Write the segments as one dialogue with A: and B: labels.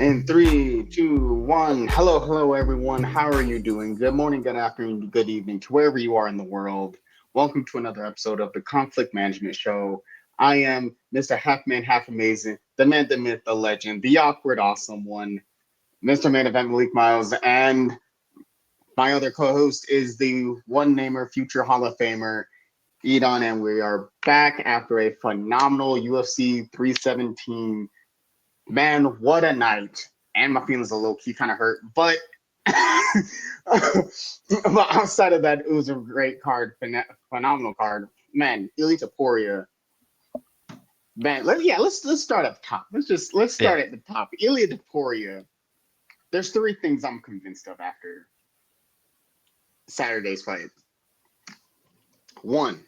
A: In three, two, one. Hello, hello, everyone. How are you doing? Good morning, good afternoon, good evening to wherever you are in the world. Welcome to another episode of the Conflict Management Show. I am Mr. Half Man, Half Amazing, the man, the myth, the legend, the awkward, awesome one, Mr. Man Event Malik Miles, and my other co-host is the one namer, future Hall of Famer, Edon, and we are back after a phenomenal UFC 317. Man, what a night. And my feelings a low key kind of hurt. But but outside of that, it was a great card, phenomenal card. Man, Illia Topuria. Man, let's start at the top. Let's
B: Yeah,
A: start at the top. Illia Topuria. There's three things I'm convinced of after Saturday's fight. One,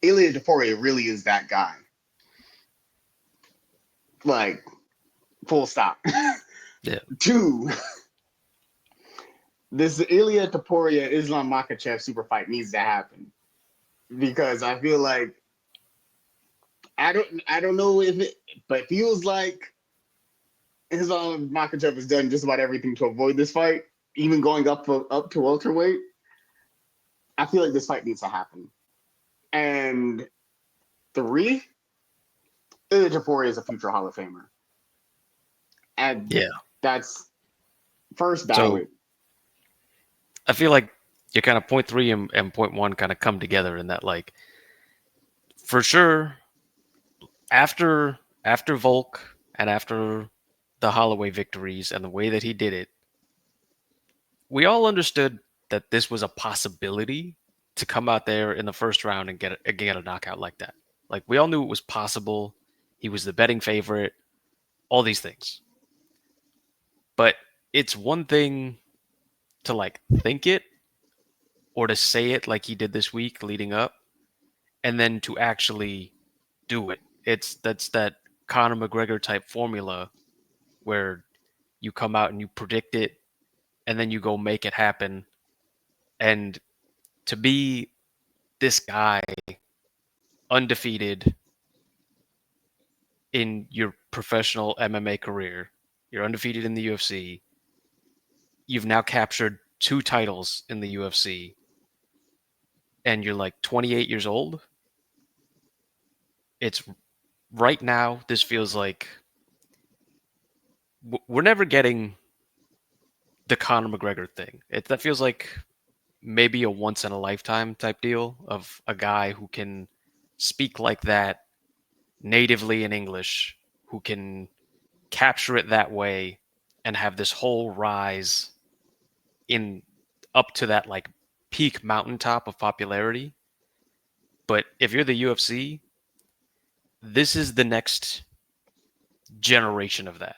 A: Illia Topuria really is that guy. Like, full stop.
B: yeah,
A: Two, this Ilya Topuria Islam Makhachev super fight needs to happen because I feel like I don't know if it, but it feels like Islam Makhachev has done just about everything to avoid this fight, even going up to welterweight. I feel like this fight needs to happen. And three, Ilya Topuria is a future Hall of Famer, and
B: yeah.
A: that's first
B: So
A: ballot.
B: I feel like you kind of point three and point one kind of come together in that, like, for sure, after Volk and after the Holloway victories and the way that he did it, we all understood that this was a possibility to come out there in the first round and get a knockout like that. Like, we all knew it was possible. He was the betting favorite. All these things, but it's one thing to like think it or to say it like he did this week leading up, and then to actually do it. That's that Conor McGregor type formula where you come out and you predict it and then you go make it happen. And to be this guy undefeated in your professional MMA career, you're undefeated in the UFC, you've now captured two titles in the UFC, and you're like 28 years old. It's right now, this feels like we're never getting the Conor McGregor thing. That feels like maybe a once in a lifetime type deal of a guy who can speak like that natively in English, who can capture it that way and have this whole rise in up to that like peak mountaintop of popularity. But if you're the UFC, this is the next generation of that.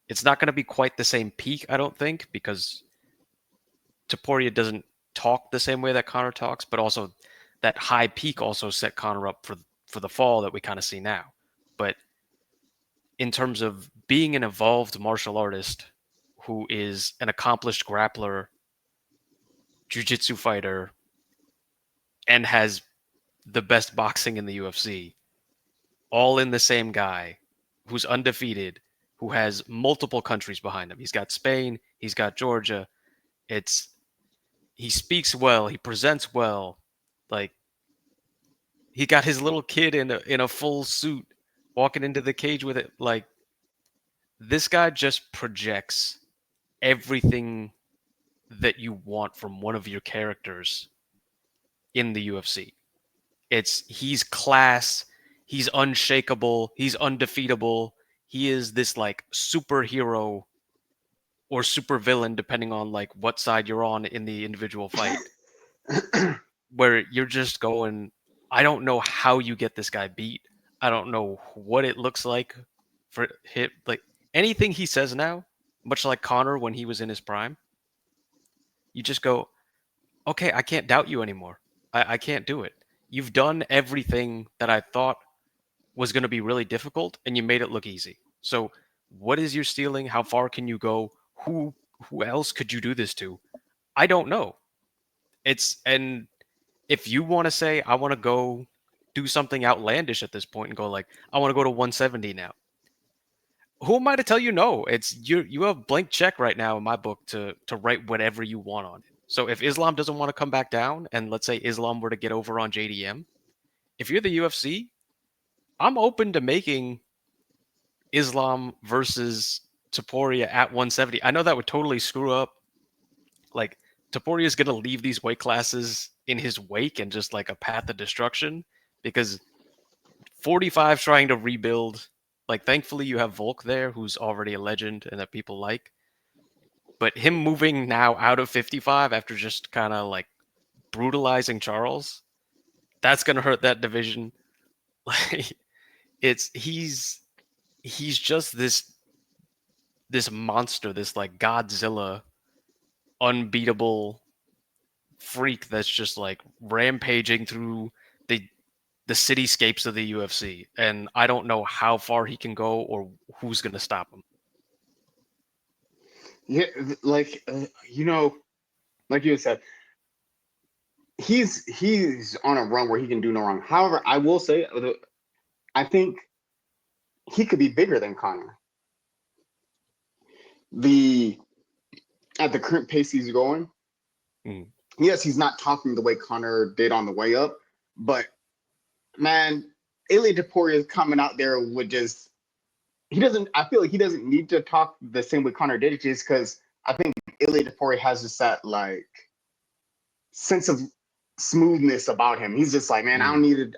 B: It's not going to be quite the same peak, I don't think, because Topuria doesn't talk the same way that Connor talks, but also that high peak also set Connor up for the fall that we kind of see now. But in terms of being an evolved martial artist who is an accomplished grappler, jiu-jitsu fighter, and has the best boxing in the UFC, all in the same guy who's undefeated, who has multiple countries behind him. He's got Spain, he's got Georgia. It's he speaks well, he presents well. Like, he got his little kid in a full suit walking into the cage with it. Like, this guy just projects everything that you want from one of your characters in the UFC. He's class, he's unshakable, he's undefeatable. He is this like superhero or supervillain depending on like what side you're on in the individual fight, where you're just going, I don't know how you get this guy beat. I don't know what it looks like for hit like anything he says now, much like Connor when he was in his prime. You just go, okay, I can't doubt you anymore. I can't do it. You've done everything that I thought was going to be really difficult, and you made it look easy. So, what is your stealing? How far can you go? Who else could you do this to? I don't know. And if you want to say I want to go do something outlandish at this point and go like I want to go to 170 now, who am I to tell you no? It's you have blank check right now in my book to write whatever you want on it. So if Islam doesn't want to come back down, and let's say Islam were to get over on JDM, if you're the UFC, I'm open to making Islam versus Topuria at 170. I know that would totally screw up. Like Topuria is gonna leave these weight classes in his wake and just like a path of destruction because 45 trying to rebuild. Like thankfully you have Volk there, who's already a legend and that people like. But him moving now out of 55 after just kind of like brutalizing Charles, that's gonna hurt that division. Like it's he's just this monster, this like Godzilla, unbeatable freak that's just like rampaging through the the cityscapes of the UFC, and I don't know how far he can go or who's gonna stop him.
A: Yeah, like like you said, he's on a run where he can do no wrong. However, I will say, I think he could be bigger than Connor. The At the current pace he's going,
B: Mm.
A: yes, he's not talking the way Connor did on the way up, but man, Ilya Topuria is coming out there with just he doesn't. I feel like he doesn't need to talk the same way Connor did it, just because I think Ilya Topuria has just that like sense of smoothness about him. He's just like, man,
B: Mm.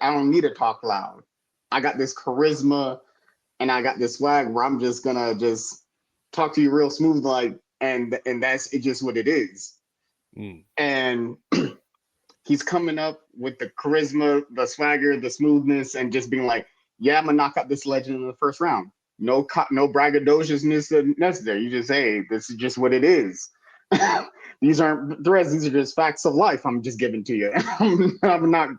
A: I don't need to talk loud. I got this charisma and I got this swag where I'm just gonna just talk to you real smooth, like, and that's it, just what it is.
B: Mm.
A: And he's coming up with the charisma, the swagger, the smoothness, and just being like, yeah, I'm gonna knock out this legend in the first round. No braggadociousness necessary. You just say, hey, this is just what it is. These aren't threats. These are just facts of life. I'm just giving to you. I'm not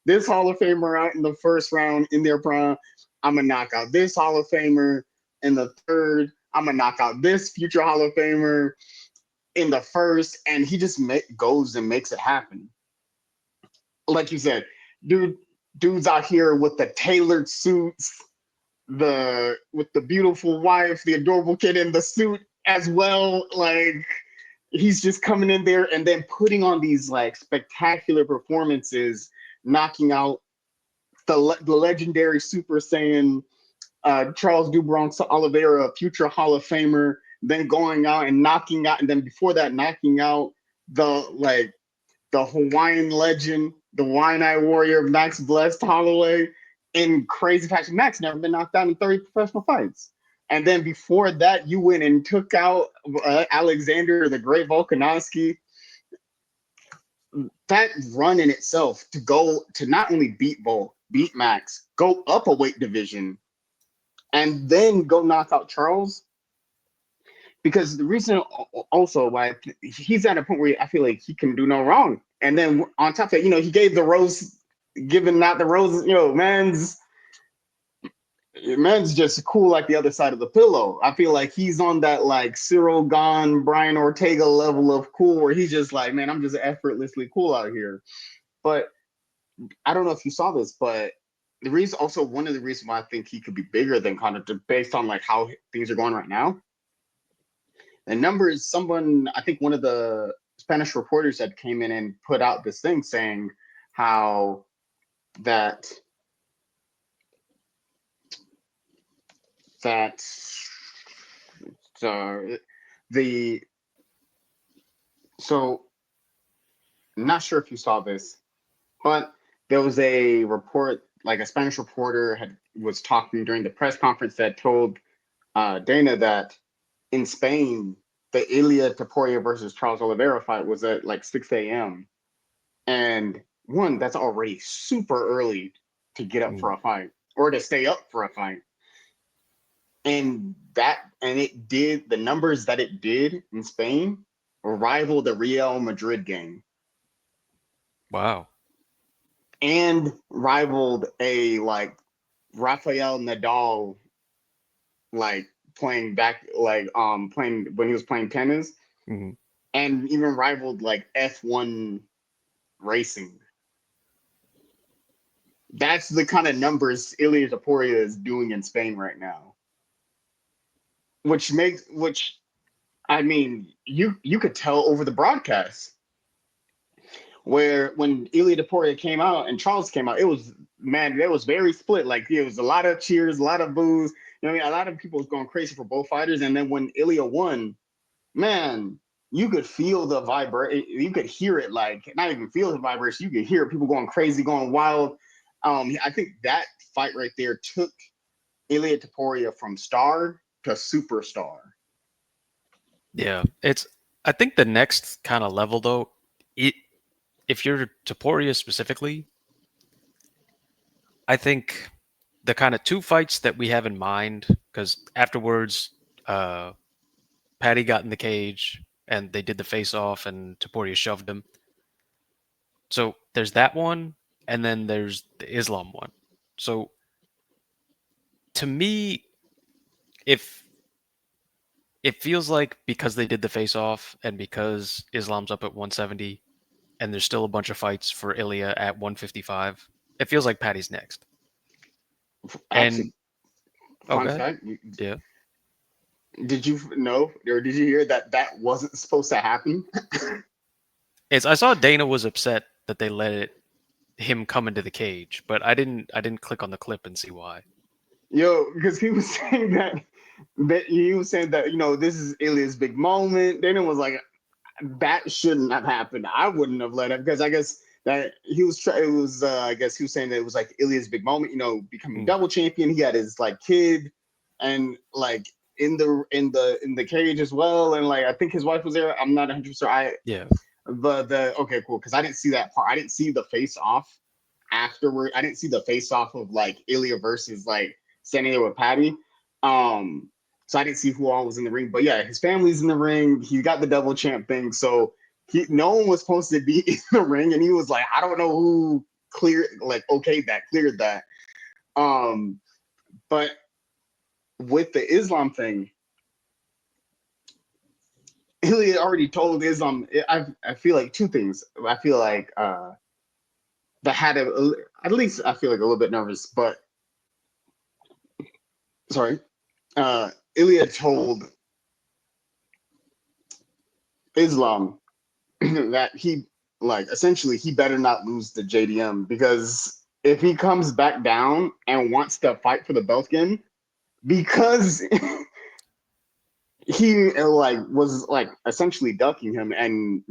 A: this Hall of Famer out in the first round in their prime. I'm gonna knock out this Hall of Famer in the third. I'm gonna knock out this future Hall of Famer in the first, and he just goes and makes it happen. Like you said, dudes out here with the tailored suits, the with the beautiful wife, the adorable kid in the suit as well. Like he's just coming in there and then putting on these like spectacular performances, knocking out the legendary Super Saiyan Charles Dubronx Oliveira, future Hall of Famer, then going out and knocking out, and then before that, knocking out the like the Hawaiian legend, the Wine-Eye Warrior, Max Blessed Holloway, in crazy fashion. Max never been knocked out in 30 professional fights. And then before that, you went and took out Alexander the Great Volkanovski. That run in itself to go to not only beat Volk, beat Max, go up a weight division, and then go knock out Charles. Because the reason also why he's at a point where I feel like he can do no wrong. And then on top of that, he gave the rose, giving not the roses, man's just cool like the other side of the pillow. I feel like he's on that like Cyril Gahn, Brian Ortega level of cool where he's just like, man, I'm just effortlessly cool out here. But I don't know if you saw this, but the reason also one of the reasons why I think he could be bigger than Conor, based on like how things are going right now. The number is someone, I think one of the Spanish reporters that came in and put out this thing saying how that that uh, the so I'm not sure if you saw this, but there was a report, like a Spanish reporter was talking during the press conference that told Dana that in Spain, the Ilya Topuria versus Charles Oliveira fight was at like 6 a.m. And one, that's already super early to get up for
B: Mm.
A: a fight or to stay up for a fight. And it did the numbers that it did in Spain rival the Real Madrid game
B: Wow.
A: and rivaled a like Rafael Nadal like playing back like playing when he was playing tennis
B: Mm.
A: and even rivaled like F1 racing. That's the kind of numbers Ilya Topuria is doing in Spain right now. which I mean, you could tell over the broadcast where when Ilya Topuria came out and Charles came out, it was man, it was very split. Like it was a lot of cheers, a lot of boos. You know what I mean? A lot of people was going crazy for both fighters. And then when Ilya won, man, you could feel the vibration. You could hear it, like not even feel the vibration. You could hear people going crazy, going wild. I think that fight right there took Ilya Topuria from star to superstar.
B: Yeah, it's. I think the next kind of level though, it if you're Topuria specifically, I think the kind of two fights that we have in mind, because afterwards, uh, Patty got in the cage and they did the face off, and Topuria shoved him. So there's that one, and then there's the Islam one. So to me, if it feels like because they did the face off and because Islam's up at 170 and there's still a bunch of fights for Ilya at 155, it feels like Patty's next. And
A: Actually,
B: oh,
A: fun
B: god,
A: fact:
B: yeah.
A: did you know or did you hear that that wasn't supposed to happen?
B: It's I saw Dana was upset that they let him come into the cage, but I didn't click on the clip and see why.
A: Yo, because he was saying that he was saying that this is Ilya's big moment. Dana was like, that shouldn't have happened. I wouldn't have let it because I guess that he was trying. It was I guess he was saying that it was like Ilya's big moment. Becoming
B: Mm,
A: double champion. He had his like kid and like in the cage as well, and like I think his wife was there. I'm not 100%.
B: yeah.
A: But the okay, cool, because I didn't see that part. I didn't see the face off afterward. I didn't see the face off of like Ilya versus like standing there with Patty. Um, so I didn't see who all was in the ring. But yeah, his family's in the ring. He got the double champ thing. So no one was supposed to be in the ring, and he was like, I don't know who cleared that. Um, but with the Islam thing, Ilya already told Islam. I feel like two things. I feel like that had at least I feel like a little bit nervous, but sorry. Ilya told Islam that he like essentially he better not lose to JDM because if he comes back down and wants to fight for the belt again, because he like was like essentially ducking him and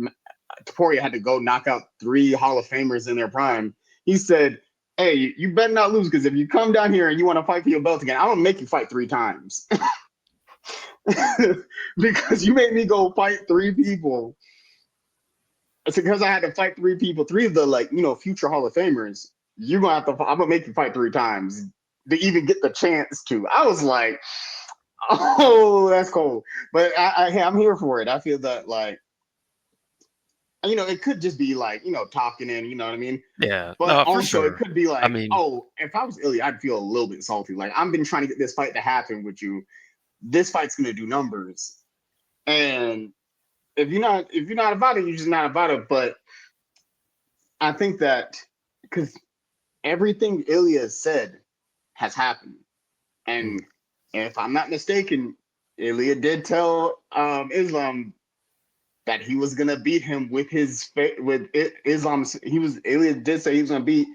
A: Topuria had to go knock out three Hall of Famers in their prime. He said, "Hey, you better not lose because if you come down here and you want to fight for your belt again, I'm gonna make you fight three times because you made me go fight three people. It's because I had to fight three people, three of the future Hall of Famers. You're gonna have to. I'm gonna make you fight three times to even get the chance to." I was like, "Oh, that's cool," but I'm here for it. I feel that it could just be like talking in, you know what I mean.
B: Yeah,
A: But
B: no, for
A: also, it
B: sure.
A: could be
B: I
A: like,
B: mean,
A: oh, if I was Ilya, I'd feel a little bit salty. Like I've been trying to get this fight to happen with you. This fight's gonna do numbers, and if you're not about it, you're just not about it. But I think that because everything Ilya said has happened,
B: mm,
A: and if I'm not mistaken, Ilya did tell Islam that he was gonna beat him with Islam's. Ilya did say he was gonna beat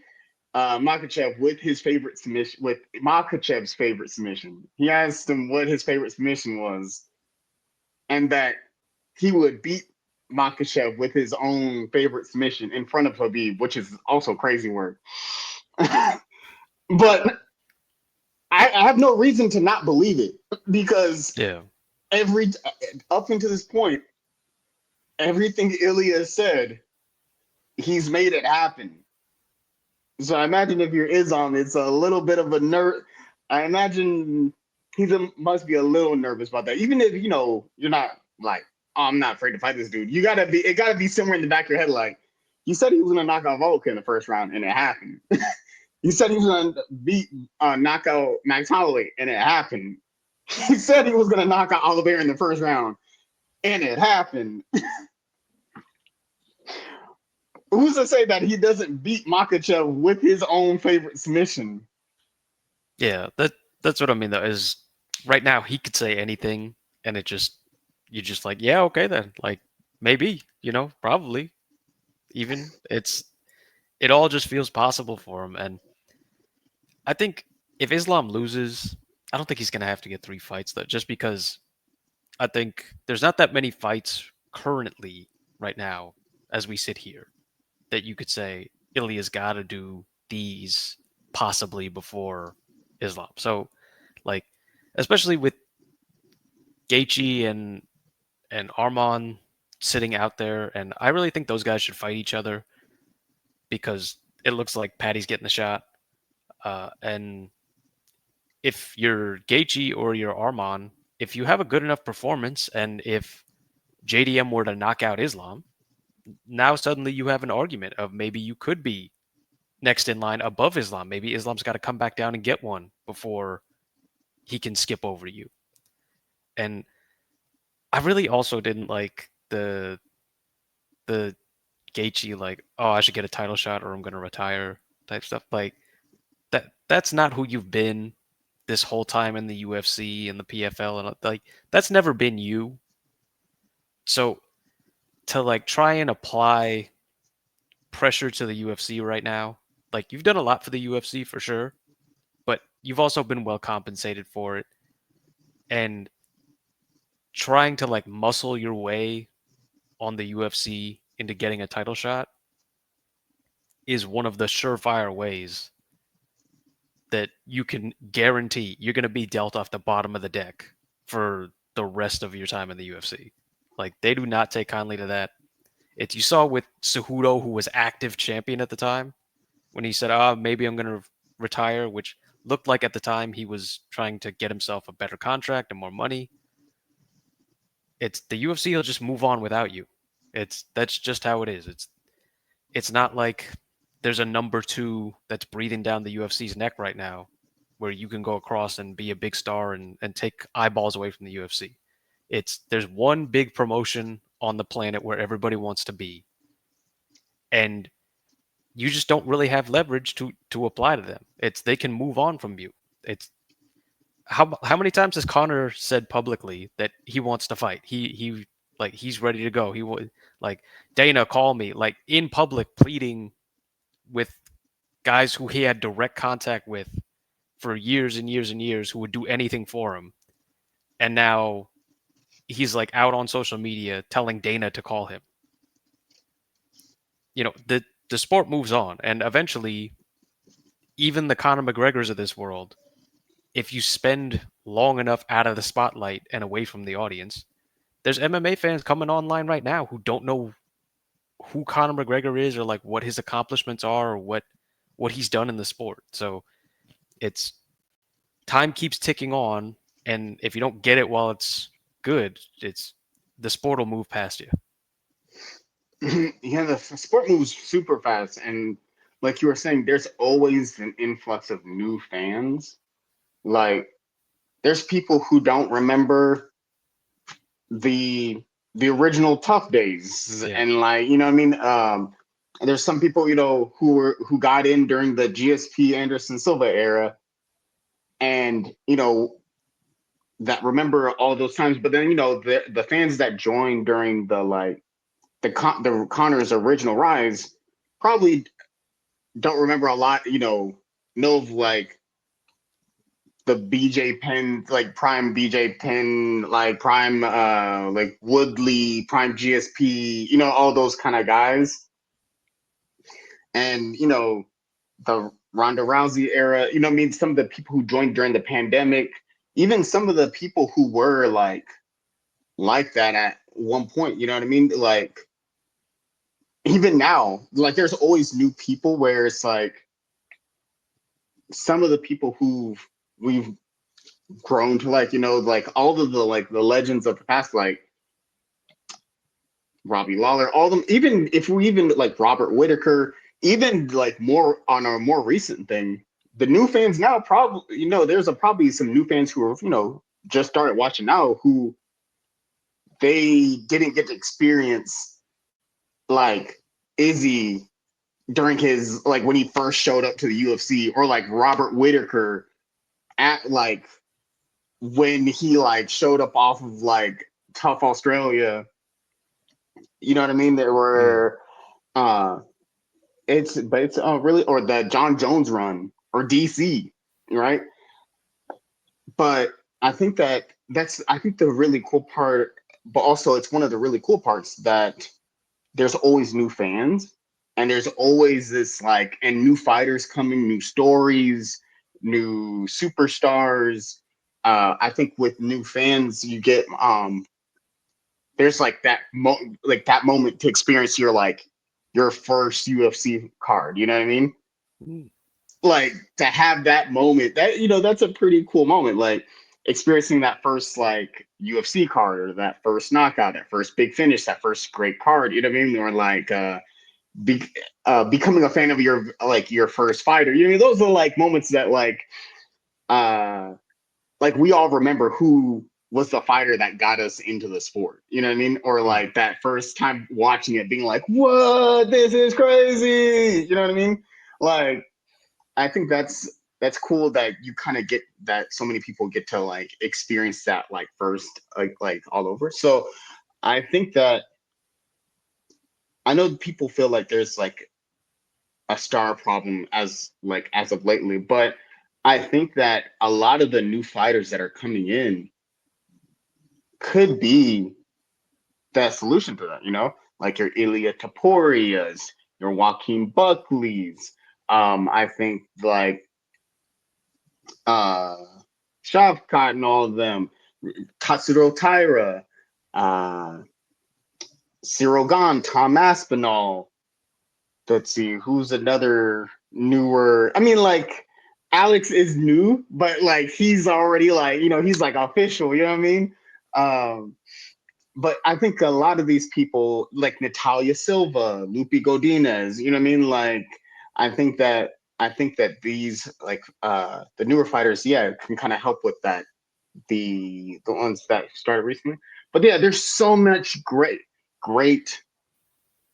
A: Makachev with his favorite submission, with Makachev's favorite submission. He asked him what his favorite submission was, and that he would beat Makachev with his own favorite submission in front of Habib, which is also crazy work. But I have no reason to not believe it because
B: yeah,
A: every up until this point, everything Ilya said, he's made it happen. So I imagine if you're Islam, it's a little bit of a nerve. I imagine must be a little nervous about that. Even if you're not like, oh, I'm not afraid to fight this dude. It gotta be somewhere in the back of your head. Like you said, he was gonna knock out Volk in the first round, and it happened. You said he was gonna knock out Max Holloway, and it happened. He said he was gonna knock out Oliveira in the first round, and it happened. Who's to say that he doesn't beat Makachev with his own favorite submission?
B: yeah. That's what I mean though. Is right now he could say anything, and you're just like, yeah, okay then, like maybe, probably even it all just feels possible for him, and I think if Islam loses, I don't think he's gonna have to get 3 fights though, just because I think there's not that many fights currently right now as we sit here that you could say Ilya's got to do these possibly before Islam. So like, especially with Gaethje and Arman sitting out there, and I really think those guys should fight each other because it looks like Patty's getting the shot. And if you're Gaethje or you're Arman, if you have a good enough performance, and if JDM were to knock out Islam, now suddenly you have an argument of maybe you could be next in line above Islam. Maybe Islam's got to come back down and get one before he can skip over you. And I really also didn't like the Gaethje like, oh, I should get a title shot or I'm gonna retire type stuff. Like that's not who you've been this whole time in the UFC and the PFL, and like that's never been you. So to like try and apply pressure to the UFC right now, like you've done a lot for the UFC for sure, but you've also been well compensated for it. And trying to like muscle your way on the UFC into getting a title shot is one of the surefire ways that you can guarantee you're going to be dealt off the bottom of the deck for the rest of your time in the UFC. Like they do not take kindly to that. It's you saw with Cejudo, who was active champion at the time, when he said, "Ah, maybe I'm going to retire," which looked like at the time he was trying to get himself a better contract and more money. It's the UFC will just move on without you. That's just how it is. It's not like there's a number two that's breathing down the UFC's neck right now, where you can go across and be a big star and take eyeballs away from the UFC. There's one big promotion on the planet where everybody wants to be, and you just don't really have leverage to apply to them. It's they can move on from you. It's how many times has Connor said publicly that he wants to fight? He like he's ready to go. He would like Dana call me like in public pleading with guys who he had direct contact with for years and years and years who would do anything for him. And now he's like out on social media telling Dana to call him. The sport moves on, and eventually even the Conor McGregors of this world, if you spend long enough out of the spotlight and away from the audience, there's MMA fans coming online right now who don't know who Conor McGregor is or like what his accomplishments are or what he's done in the sport. So it's time keeps ticking on, and if you don't get it while it's good, it's the sport will move past you.
A: Yeah, the sport moves super fast, and like you were saying, there's always an influx of new fans. Like, there's people who don't remember the the original tough days,
B: Yeah.
A: and like you know, what I mean, there's some people who got in during the GSP Anderson Silva era, and that remember all those times. But then the fans that joined during the Connor's original rise probably don't remember a lot, know of like the BJ Penn, like prime BJ Penn, like prime like Woodley, prime GSP, all those kind of guys. And the Ronda Rousey era, I mean, some of the people who joined during the pandemic, even some of the people who were like that at one point, you know what I mean? Like even now, like there's always new people where it's like some of the people who we've grown to like, like all of the legends of the past, like Robbie Lawler, all of them, even if we even like Robert Whitaker, even like more on a more recent thing, the new fans now probably, there's probably some new fans who are, just started watching now who they didn't get to experience like Izzy during his like when he first showed up to the UFC, or like Robert Whitaker at like when he like showed up off of like Tough Australia. You know what I mean? There
B: Mm.
A: were uh it's really, or the John Jones run or DC, right? But I think I think the really cool part, but also it's one of the really cool parts that there's always new fans, and there's always this like, and new fighters coming, new stories, new superstars. I think with new fans you get there's like like that moment to experience your like your first UFC card, you know what I mean?
B: Mm.
A: Like to have that moment, that that's a pretty cool moment, like experiencing that first like UFC card, or that first knockout, that first big finish, that first great card, you know what I mean? Or like be, becoming a fan of your like your first fighter. You know, those are like moments that uh like we all remember who was the fighter that got us into the sport. You know what I mean? Or
B: Mm.
A: like that first time watching it, being like, "What? This is crazy!" You know what I mean? Like, I think that's cool that you kind of get that. So many people get to like experience that like first like all over. So I think that I know people feel like there's like a star problem as of lately, but I think that a lot of the new fighters that are coming in could be the solution to that, like your Illia Topurias, your Joaquin Buckleys. I think like uh Shavkat and all of them, Tatsuro Taira, uh Cyril Gahn, Tom Aspinall. Let's see, who's another newer? I mean, like Alex is new, but like he's already like, he's like official, you know what I mean? Um, but I think a lot of these people, like Natalia Silva, Lupe Godinez, you know what I mean? Like, I think that these like the newer fighters, yeah, can kind of help with that. The ones that started recently, but yeah, there's so much great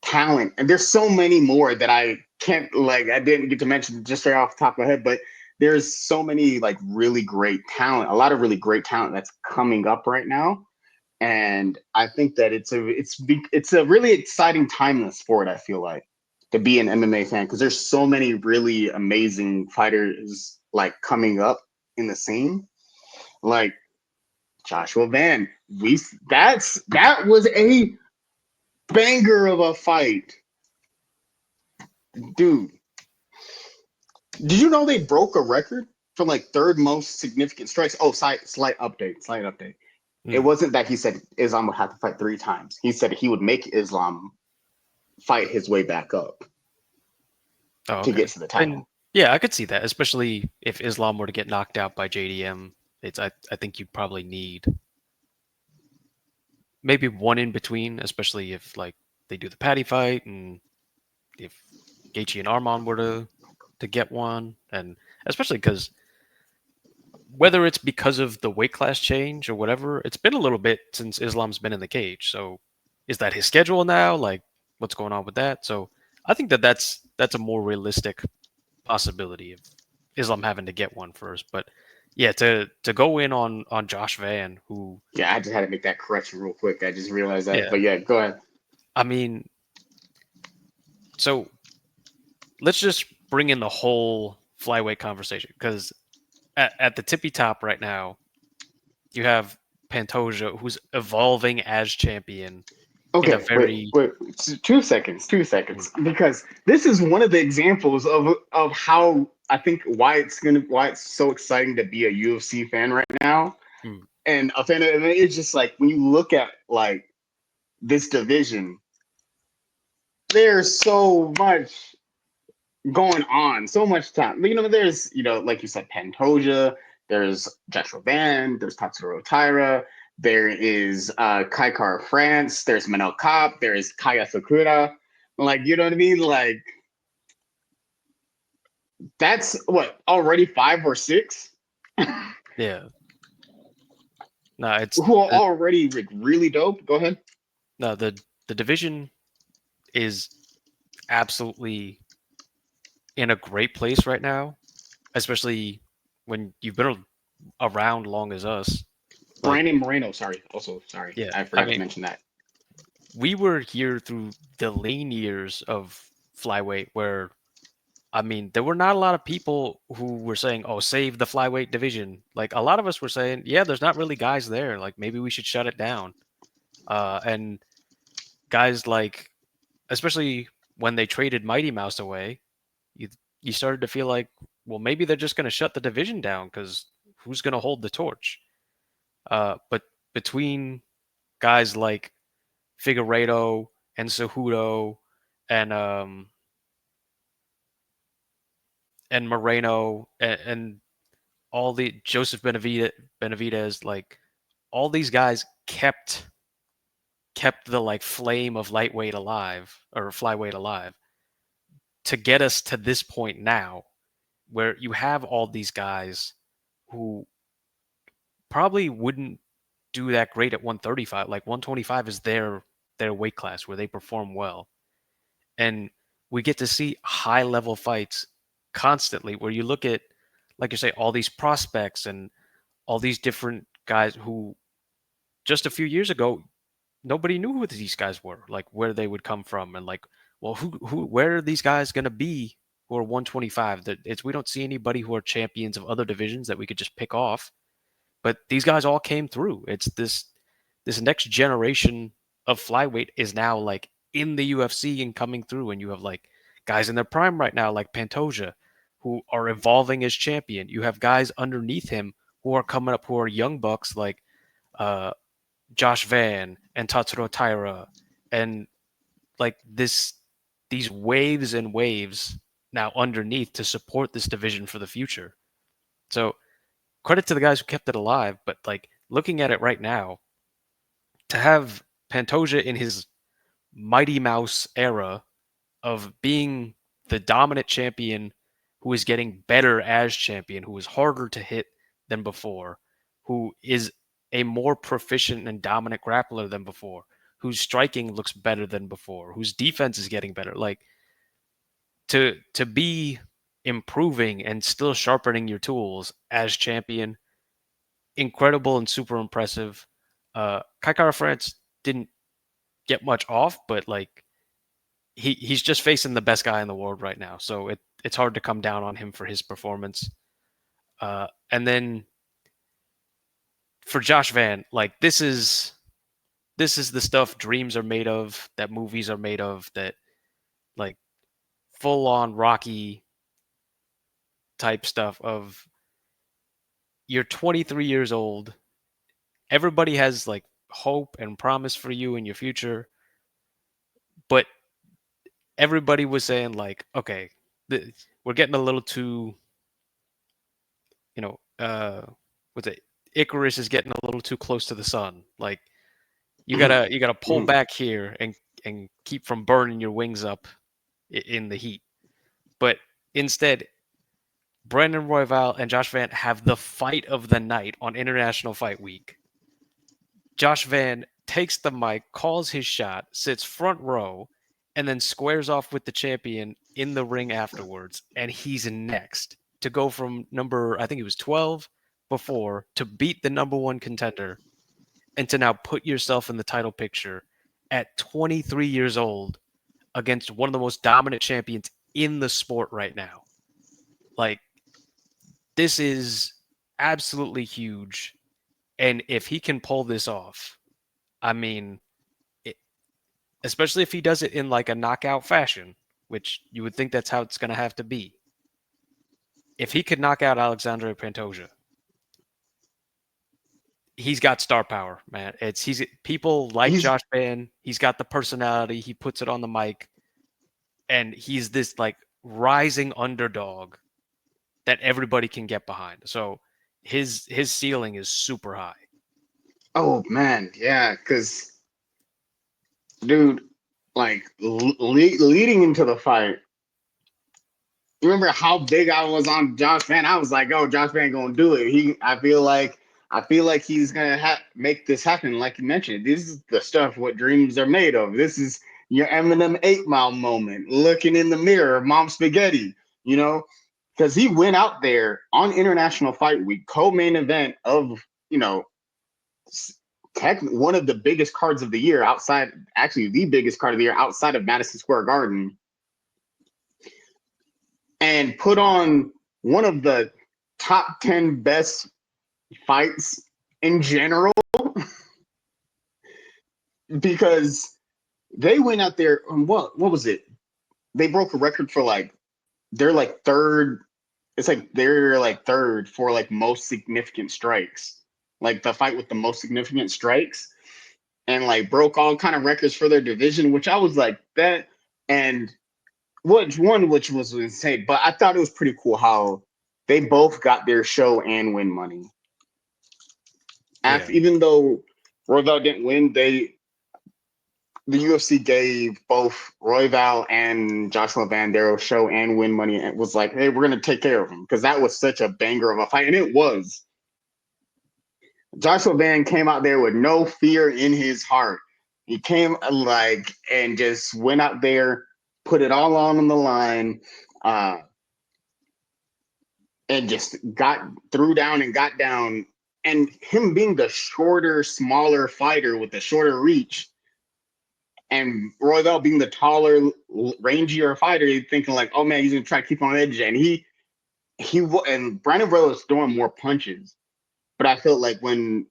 A: talent, and there's so many more that I can't like. I didn't get to mention just straight off the top of my head, but there's so many like really great talent, a lot of really great talent that's coming up right now, and I think that it's a really exciting time in the sport. I feel like to be an MMA fan, because there's so many really amazing fighters like coming up in the scene, like Joshua Van. That was a banger of a fight, dude. Did you know they broke a record for like third most significant strikes? Oh, slight update. Slight update. It
B: Mm.
A: wasn't that he said Islam would have to fight 3 times. He said he would make Islam fight his way back up
B: Oh,
A: to get
B: okay.
A: to the
B: And
A: title.
B: yeah, I could see that, especially if Islam were to get knocked out by JDM. I think you'd probably need maybe one in between, especially if like they do the Patty fight and if Gaethje and Armand were to get one, and especially because whether it's because of the weight class change or whatever, it's been a little bit since Islam's been in the cage. So is that his schedule now? Like, what's going on with that? So I think that that's a more realistic possibility of Islam having to get one first. But yeah, to go in on Josh Van, who
A: Yeah, I just had to make that correction real quick. I just realized that.
B: yeah,
A: But yeah, go ahead.
B: I mean, so let's just bring in the whole flyweight conversation because at the tippy top right now, you have Pantoja, who's evolving as champion in a
A: Okay,
B: very
A: 2 seconds, 2 seconds, because this is one of the examples of how I think why it's so exciting to be a UFC fan right now,
B: mm,
A: and a fan of MMA. It's just like when you look at like this division, there's so much going on, so much time. There's like you said, Pantoja. There's Joshua Van. There's Tatsuro Taira. There is Kaikar France. There's Manel Kape. There's Kaya Sakura. Like, you know what I mean? Like, that's what, already 5 or 6
B: yeah. No, it's
A: who are already like really dope. Go ahead.
B: no the division is absolutely in a great place right now, especially when you've been around long as us. Like,
A: Brandon Moreno, sorry. Also, sorry,
B: yeah,
A: I
B: I
A: forgot to
B: mean,
A: mention that.
B: we were here through the lean years of flyweight where, I mean, there were not a lot of people who were saying, "Oh, save the flyweight division." Like a lot of us were saying, "Yeah, there's not really guys there. Like maybe we should shut it down." And guys like, especially when they traded Mighty Mouse away, you you started to feel like, well, maybe they're just going to shut the division down because who's going to hold the torch? But between guys like Figueiredo and Cejudo and Moreno and all the Joseph Benavidez, like all these guys kept the like flame of lightweight alive or flyweight alive to get us to this point now where you have all these guys who probably wouldn't do that great at 135. Like 125 is their weight class where they perform well. And we get to see high level fights constantly where you look at, like you say, all these prospects and all these different guys who just a few years ago nobody knew who these guys were, like where they would come from, and like, well, where are these guys going to be who are 125? That it's we don't see anybody who are champions of other divisions that we could just pick off, but these guys all came through. It's this next generation of flyweight is now like in the UFC and coming through, and you have like guys in their prime right now, like Pantoja, who are evolving as champion. You have guys underneath him who are coming up who are young bucks like uh, Josh Van and Tatsuro Taira, and like these waves and waves now underneath to support this division for the future. So credit to the guys who kept it alive, but like looking at it right now, to have Pantoja in his Mighty Mouse era of being the dominant champion who is getting better as champion, who is harder to hit than before, who is a more proficient and dominant grappler than before, whose striking looks better than before, whose defense is getting better. Like to be improving and still sharpening your tools as champion, incredible and super impressive. Kai Kara France didn't get much off, but like he's just facing the best guy in the world right now, so it's hard to come down on him for his performance. And then for Josh Van, like this is the stuff dreams are made of, that movies are made of, that like full on Rocky type stuff of you're 23 years old, everybody has like hope and promise for you in your future, but everybody was saying like, okay, we're getting a little too, you know, what's it? Icarus is getting a little too close to the sun. Like you gotta pull
A: Mhm.
B: back here and keep from burning your wings up in the heat. But instead, Brandon Royval and Josh Van have the fight of the night on International Fight Week. Josh Van takes the mic, calls his shot, sits front row, and then squares off with the champion in the ring afterwards. And he's next to go from number, I think it was 12 before, to beat the number one contender and to now put yourself in the title picture at 23 years old against one of the most dominant champions in the sport right now. Like, this is absolutely huge. And if he can pull this off, I mean, it, especially if he does it in like a knockout fashion, which you would think that's how it's going to have to be. If he could knock out Alexandre Pantoja, he's got star power, man. He's people like
A: He's
B: Josh Van. He's got the personality. He puts it on the mic, and he's this like rising underdog that everybody can get behind. So his ceiling is super high.
A: oh man, yeah, because dude, like leading into the fight, you remember how big I was on Josh Van? I was like, "Oh, Josh Van gonna do it." I feel like he's gonna make this happen. Like you mentioned, this is the stuff what dreams are made of. This is your Eminem 8 Mile moment, looking in the mirror, mom spaghetti. You know, because he went out there on International Fight Week, co-main event of, you know, one of the biggest cards of the year outside, actually the biggest card of the year outside of Madison Square Garden, and put on one of the top 10 best fights in general, because they went out there and what was it? They broke a record for like, they're like third. It's like they're like third for like most significant strikes, like the fight with the most significant strikes, and like broke all kind of records for their division, which I was like that. And which was insane, but I thought it was pretty cool how they both got their show and win money.
B: Yeah.
A: Even though Royval didn't win, the UFC gave both Royval and Joshua Van Dero show and win money, and was like, hey, we're going to take care of him, because that was such a banger of a fight. And it was. Joshua Van came out there with no fear in his heart. He came like and just went out there, put it all on the line, and just threw down and got down. And him being the shorter, smaller fighter with the shorter reach, and Royval being the taller, rangier fighter, you're thinking like, oh man, he's gonna try to keep on edge. And and Brandon Royval was throwing more punches, but I felt like when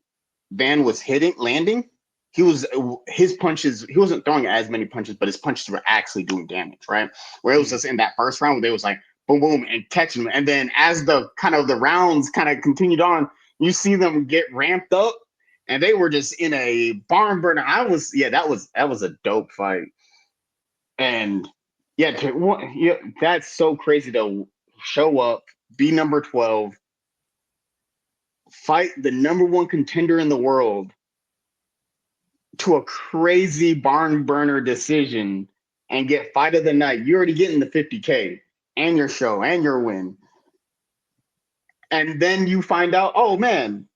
A: Van was landing, his punches, he wasn't throwing as many punches, but his punches were actually doing damage, right? Where it was just in that first round where they was like boom, boom, and catching them. And then as the rounds kind of continued on, you see them get ramped up, and they were just in a barn burner. That was a dope fight. And that's so crazy to show up, be number 12, fight the number one contender in the world to a crazy barn burner decision, and get fight of the night. You're already getting the 50K and your show and your win. And then you find out, oh man,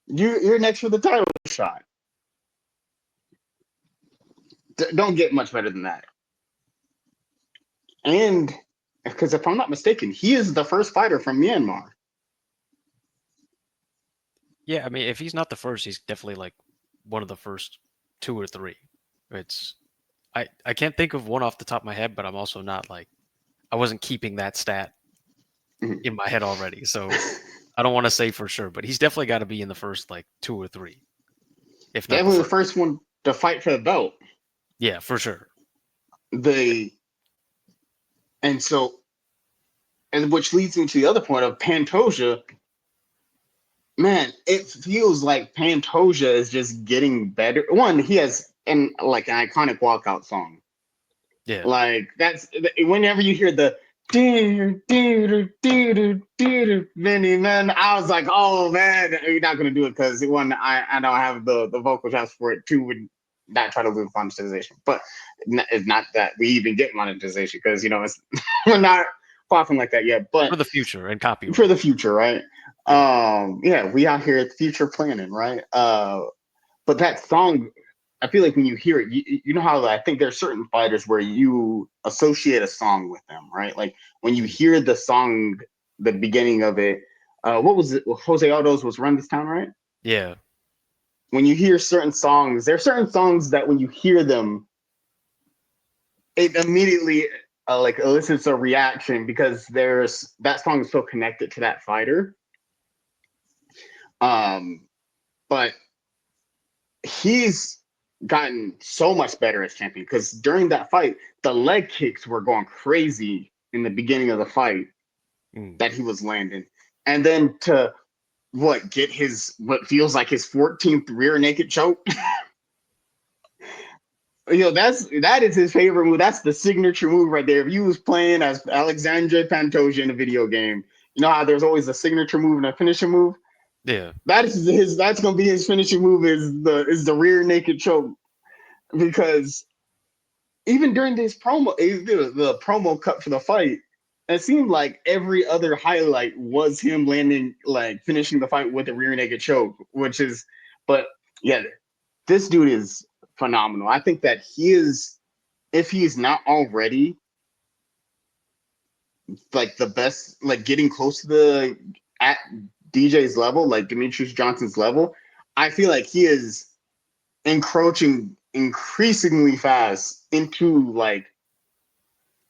A: you're next for the title shot. Don't get much better than that. And because if I'm not mistaken, he is the first fighter from Myanmar.
B: Yeah, I mean, if he's not the first, he's definitely like one of the first 2 or 3. It's I can't think of one off the top of my head, but I'm also not like, I wasn't keeping that stat in my head already, so I don't want to say for sure, but he's definitely got to be in the first like 2 or 3, if not
A: Definitely
B: the
A: the
B: first.
A: first one to fight for the belt.
B: Yeah, for sure.
A: And so, and which leads me to the other point of Pantoja. Man, it feels like Pantoja is just getting better. One, he has an iconic walkout song.
B: Yeah.
A: Like that's whenever you hear the Vinny, man, I was like, oh man, you're not gonna do it, because one, I don't have the vocal chops for it. Two, would not try to lose monetization, but it's not that we even get monetization, because it's we're not popping like that yet. But
B: For the future and copyright.
A: for the future, right?
B: Yeah.
A: We out here at future planning, right? But that song, I feel like when you hear it, you know how I think there's certain fighters where you associate a song with them, right? Like when you hear the song, the beginning of it, what was it? Jose Aldo's was "Run This Town," right?
B: Yeah.
A: When you hear certain songs, there are certain songs that when you hear them, it immediately elicits a reaction, because that song is so connected to that fighter. But he's gotten so much better as champion, because during that fight, the leg kicks were going crazy in the beginning of the fight that he was landing. And then to get what feels like his 14th rear naked choke. That is his favorite move. That's the signature move right there. If you was playing as Alexandre Pantoja in a video game, you know how there's always a signature move and a finishing move?
B: Yeah.
A: That's gonna be his finishing move, is the rear naked choke. Because even during this promo, the promo cut for the fight, it seemed like every other highlight was him landing, finishing the fight with a rear naked choke, but yeah, this dude is phenomenal. I think that he is, if he is not already like the best, like getting close to the at DJ's level, like Demetrius Johnson's level, I feel like he is encroaching increasingly fast into like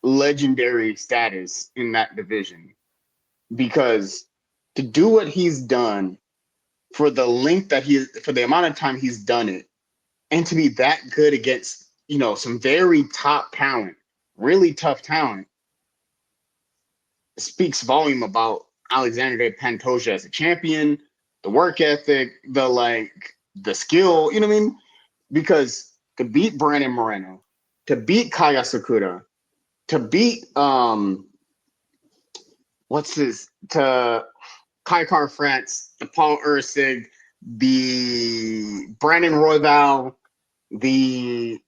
A: legendary status in that division, because to do what he's done for the length that for the amount of time he's done it, and to be that good against, some very top talent, really tough talent, speaks volume about Alexander De Pantoja as a champion, the work ethic, the skill, you know what I mean? Because to beat Brandon Moreno, to beat Kaya Sakura, to beat to Kai Car France, the Paul Ursig, the Brandon Royval, the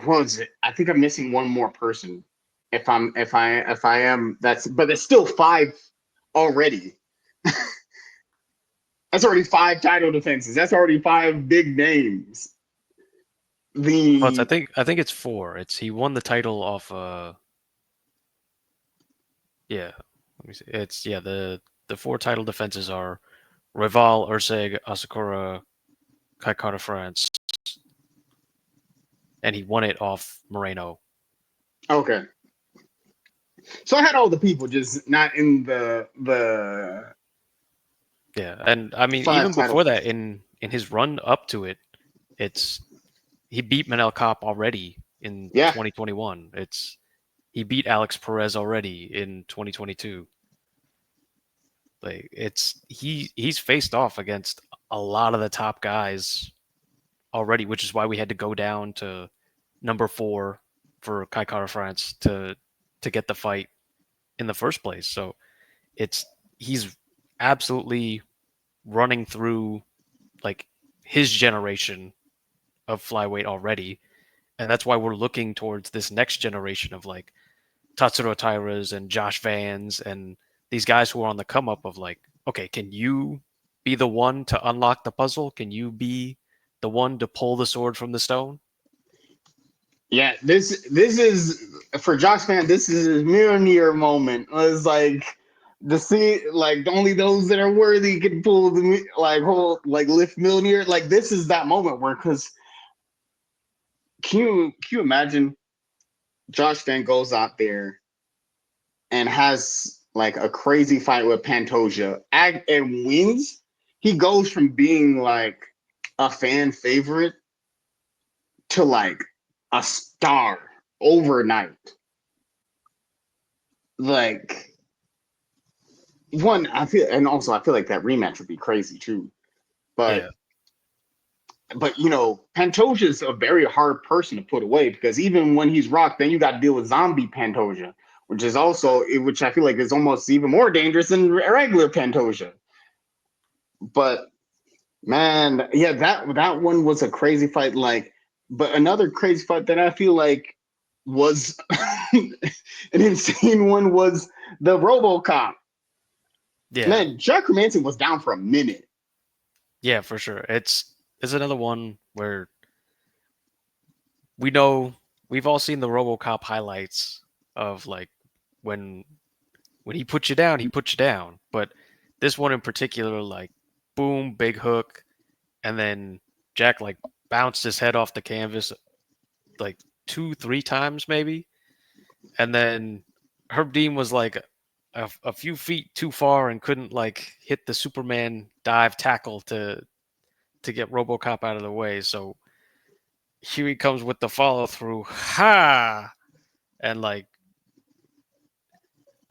A: what was it? I think I'm missing one more person. If I am, but it's still five already. That's already five title defenses. That's already five big names.
B: Well, I
A: The
B: think it's four. It's he won the title off yeah. Let me see. It's the four title defenses are Rival, Urseg, Asakura, Kaikata France, and he won it off Moreno.
A: Okay, so I had all the people, just not in the
B: Yeah, and I mean
A: five
B: even
A: title.
B: before that, in his run up to it, it's he beat Manel Kopp already in
A: Yeah,
B: 2021. It's he beat Alex Perez already in 2022. Like he's faced off against a lot of the top guys already, which is why we had to go down to number 4 for Kai Kara France to get the fight in the first place. So it's he's absolutely running through like his generation of flyweight already, and that's why we're looking towards this next generation of like Tatsuro Tairas and Josh Vans and these guys who are on the come up of like, okay, can you be the one to unlock the puzzle? Can you be the one to pull the sword from the stone?
A: yeah. This is for Josh Fan. This is his Mjolnir moment. It's like to see like only those that are worthy can pull the lift Mjolnir. Like this is that moment where, because can you imagine Josh Fan goes out there and has like a crazy fight with Pantoja and wins. He goes from being like a fan favorite to like a star overnight. Like one, I feel like that rematch would be crazy too. But
B: Yeah.
A: Pantoja's a very hard person to put away, because even when he's rocked, then you got to deal with zombie Pantoja, which I feel like is almost even more dangerous than regular Pantoja. But man, yeah, that one was a crazy fight. But another crazy fight that I feel like was an insane one was the RoboCop.
B: Yeah.
A: Man, Jack Manson was down for a minute.
B: Yeah, for sure. It's another one where we know we've all seen the RoboCop highlights of like when when he puts you down, he puts you down. But this one in particular, like boom, big hook, and then Jack like bounced his head off the canvas like 2, 3 times maybe, and then Herb Dean was like a few feet too far and couldn't like hit the Superman dive tackle to get RoboCop out of the way. So here he comes with the follow through, ha, and like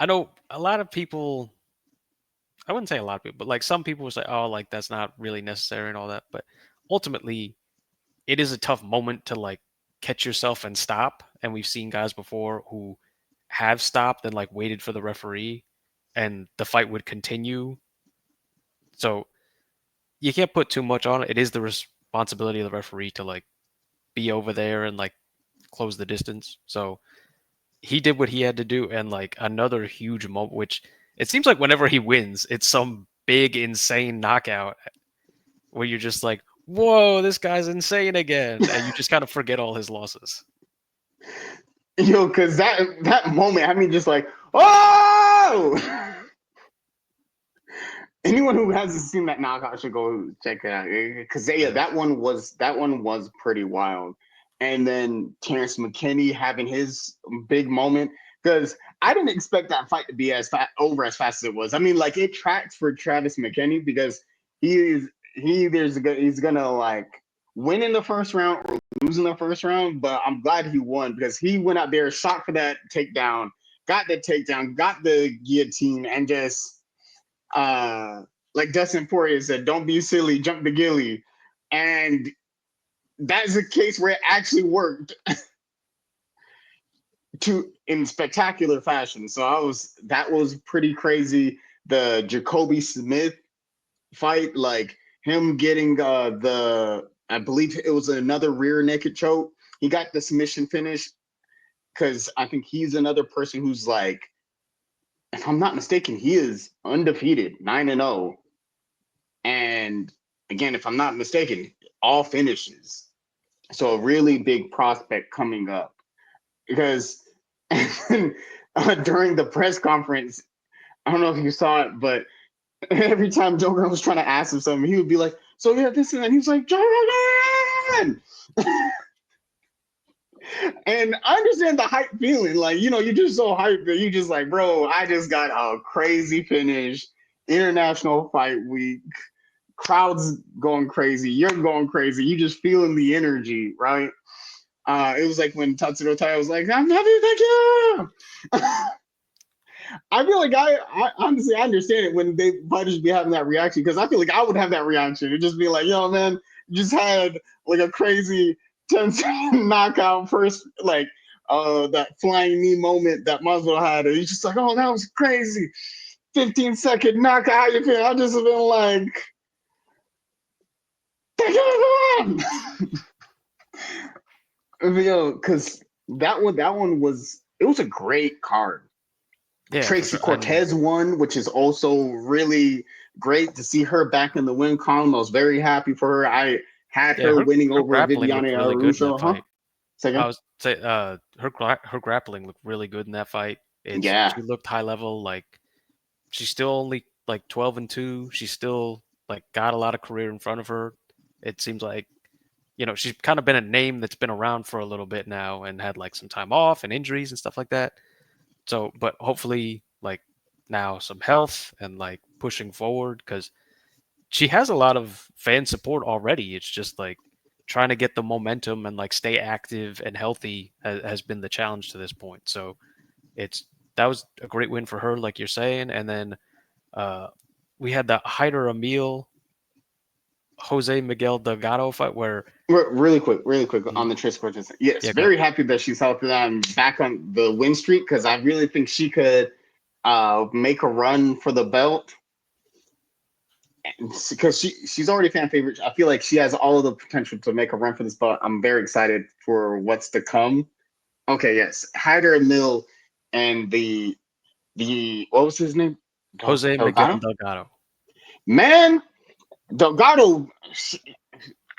B: I know a lot of people. I wouldn't say a lot of people, but like some people would say, "Oh, like that's not really necessary and all that." But ultimately, it is a tough moment to like catch yourself and stop. And we've seen guys before who have stopped and like waited for the referee and the fight would continue. So you can't put too much on it. It is the responsibility of the referee to like be over there and like close the distance. So he did what he had to do. And like another huge moment, which it seems like whenever he wins, it's some big, insane knockout where you're just like, whoa, this guy's insane again. And you just kind of forget all his losses.
A: Because that moment, I mean, just like, Oh! Anyone who hasn't seen that knockout should go check it out because yeah,
B: Yeah.
A: that one was pretty wild. And then Terrence McKinney having his big moment because I didn't expect that fight to be over as fast as it was. I mean, like it tracks for Travis McKinney because he's gonna like win in the first round or lose in the first round, but I'm glad he won because he went out there, shot for that takedown, got the guillotine, and just uh like Dustin Poirier said, don't be silly, jump the gilly. And that's a case where it actually worked to in spectacular fashion. So that was pretty crazy. The Jacoby Smith fight, like him getting the I believe it was another rear naked choke. He got the submission finish because I think he's another person who's like, if I'm not mistaken, he is undefeated, 9-0. And again, if I'm not mistaken, all finishes. So a really big prospect coming up because during the press conference, I don't know if you saw it, but every time Joe Rogan was trying to ask him something, he would be like, "So yeah, this and that." He was like, "Joe Rogan," and I understand the hype feeling. Like you're just so hyped that you just like, bro, I just got a crazy finish, international fight week. Crowds going crazy, you're going crazy, you just feeling the energy, right? It was like when Tatsuro Tai was like, "I'm happy, thank you." I feel like I honestly I understand it when they fighters be having that reaction because I feel like I would have that reaction. It'd just be like, "Yo, man, you just had like a crazy 10-second knockout first, like that flying knee moment that Masvidal had, and he's just like, oh, that was crazy. 15-second knockout. How you feel?" I just have been like, because that one was it was a great card.
B: Yeah, for
A: Tracy
B: sure. And
A: Cortez won, which is also really great to see her back in the win column. I was very happy for her. I had
B: yeah,
A: her winning
B: her
A: over
B: grappling
A: Viviane
B: looked really good in that
A: Araujo, huh?
B: fight. I
A: Second?
B: was say her grappling looked really good in that fight.
A: Yeah.
B: She looked high level. Like she's still only like 12-2. She's still like got a lot of career in front of her. It seems like she's kind of been a name that's been around for a little bit now and had like some time off and injuries and stuff like that. So, but hopefully, like now some health and like pushing forward because she has a lot of fan support already. It's just like trying to get the momentum and like stay active and healthy has been the challenge to this point. So it's that was a great win for her, like you're saying. And then uh, we had the Hyder Emil Jose Miguel Delgado fight where
A: Really quick
B: mm,
A: on the Tracy Cortez. Yes,
B: yeah, go ahead.
A: very happy that she's healthy and back on the win streak because I really think she could make a run for the belt because she's already fan favorite. I feel like she has all of the potential to make a run for this belt. I'm very excited for what's to come. Okay, yes, Hyder Emil and the what was his name?
B: Jose Miguel
A: Delgado.
B: Delgado.
A: Man, Delgado,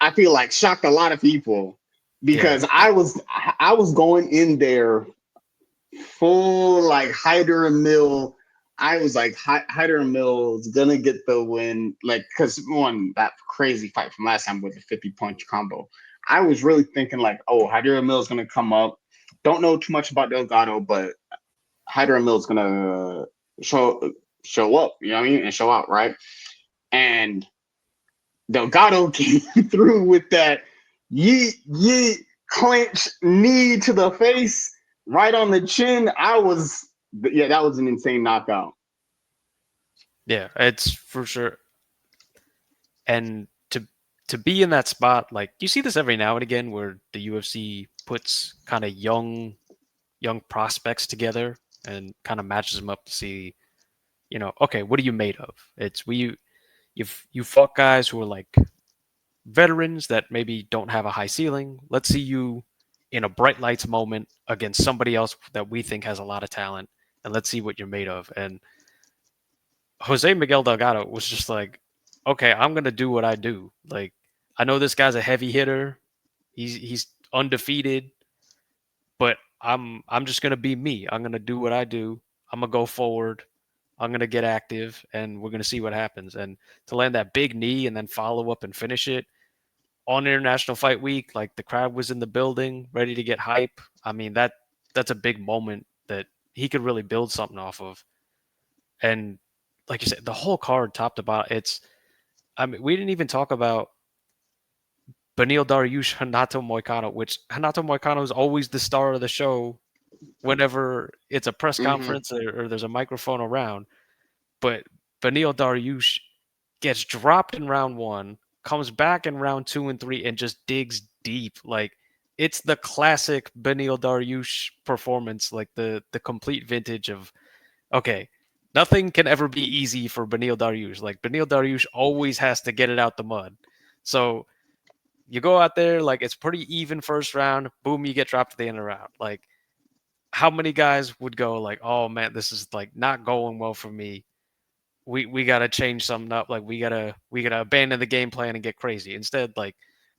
A: I feel like shocked a lot of people
B: Yeah,
A: because I was going in there full like Hyder Mill. I was like Hyder Mill is gonna get the win, like because one that crazy fight from last time with the 50 punch combo. I was really thinking like, oh, Hyder Mill is gonna come up. Don't know too much about Delgado, but Hyder Mill is gonna show up. You know what I mean, and show out, right? And Delgado came through with that yeet yeet clench knee to the face, right on the chin. Yeah, that was an insane knockout.
B: yeah, it's for sure. And to be in that spot, like you see this every now and again, where the UFC puts kind of young prospects together and kind of matches them up to see, okay, what are you made of? It's you fought guys who are like veterans that maybe don't have a high ceiling. Let's see you in a bright lights moment against somebody else that we think has a lot of talent, and let's see what you're made of. And Jose Miguel Delgado was just like, okay, I'm gonna do what I do. Like, I know this guy's a heavy hitter. He's undefeated, but I'm just gonna be me. I'm gonna do what I do. I'm gonna go forward. I'm gonna get active, and we're gonna see what happens. And to land that big knee and then follow up and finish it on International Fight Week, like the crowd was in the building, ready to get hype. I mean that's a big moment that he could really build something off of. And like you said, the whole card top to bottom, it's I mean, we didn't even talk about Benil Dariush Hanato Moicano, which Hanato Moicano is always the star of the show whenever it's a press
A: Mm-hmm.
B: conference or there's a microphone around. But Benil Dariush gets dropped in round one, comes back in round two and three, and just digs deep. Like it's the classic Benil Dariush performance, like the complete vintage of okay, nothing can ever be easy for Benil Dariush. Like Benil Dariush always has to get it out the mud. So you go out there, like it's pretty even first round, boom, you get dropped at the end of the round. Like how many guys would go like, oh man, this is like not going well for me. We gotta change something up. Like we gotta abandon the game plan and get crazy. Instead, like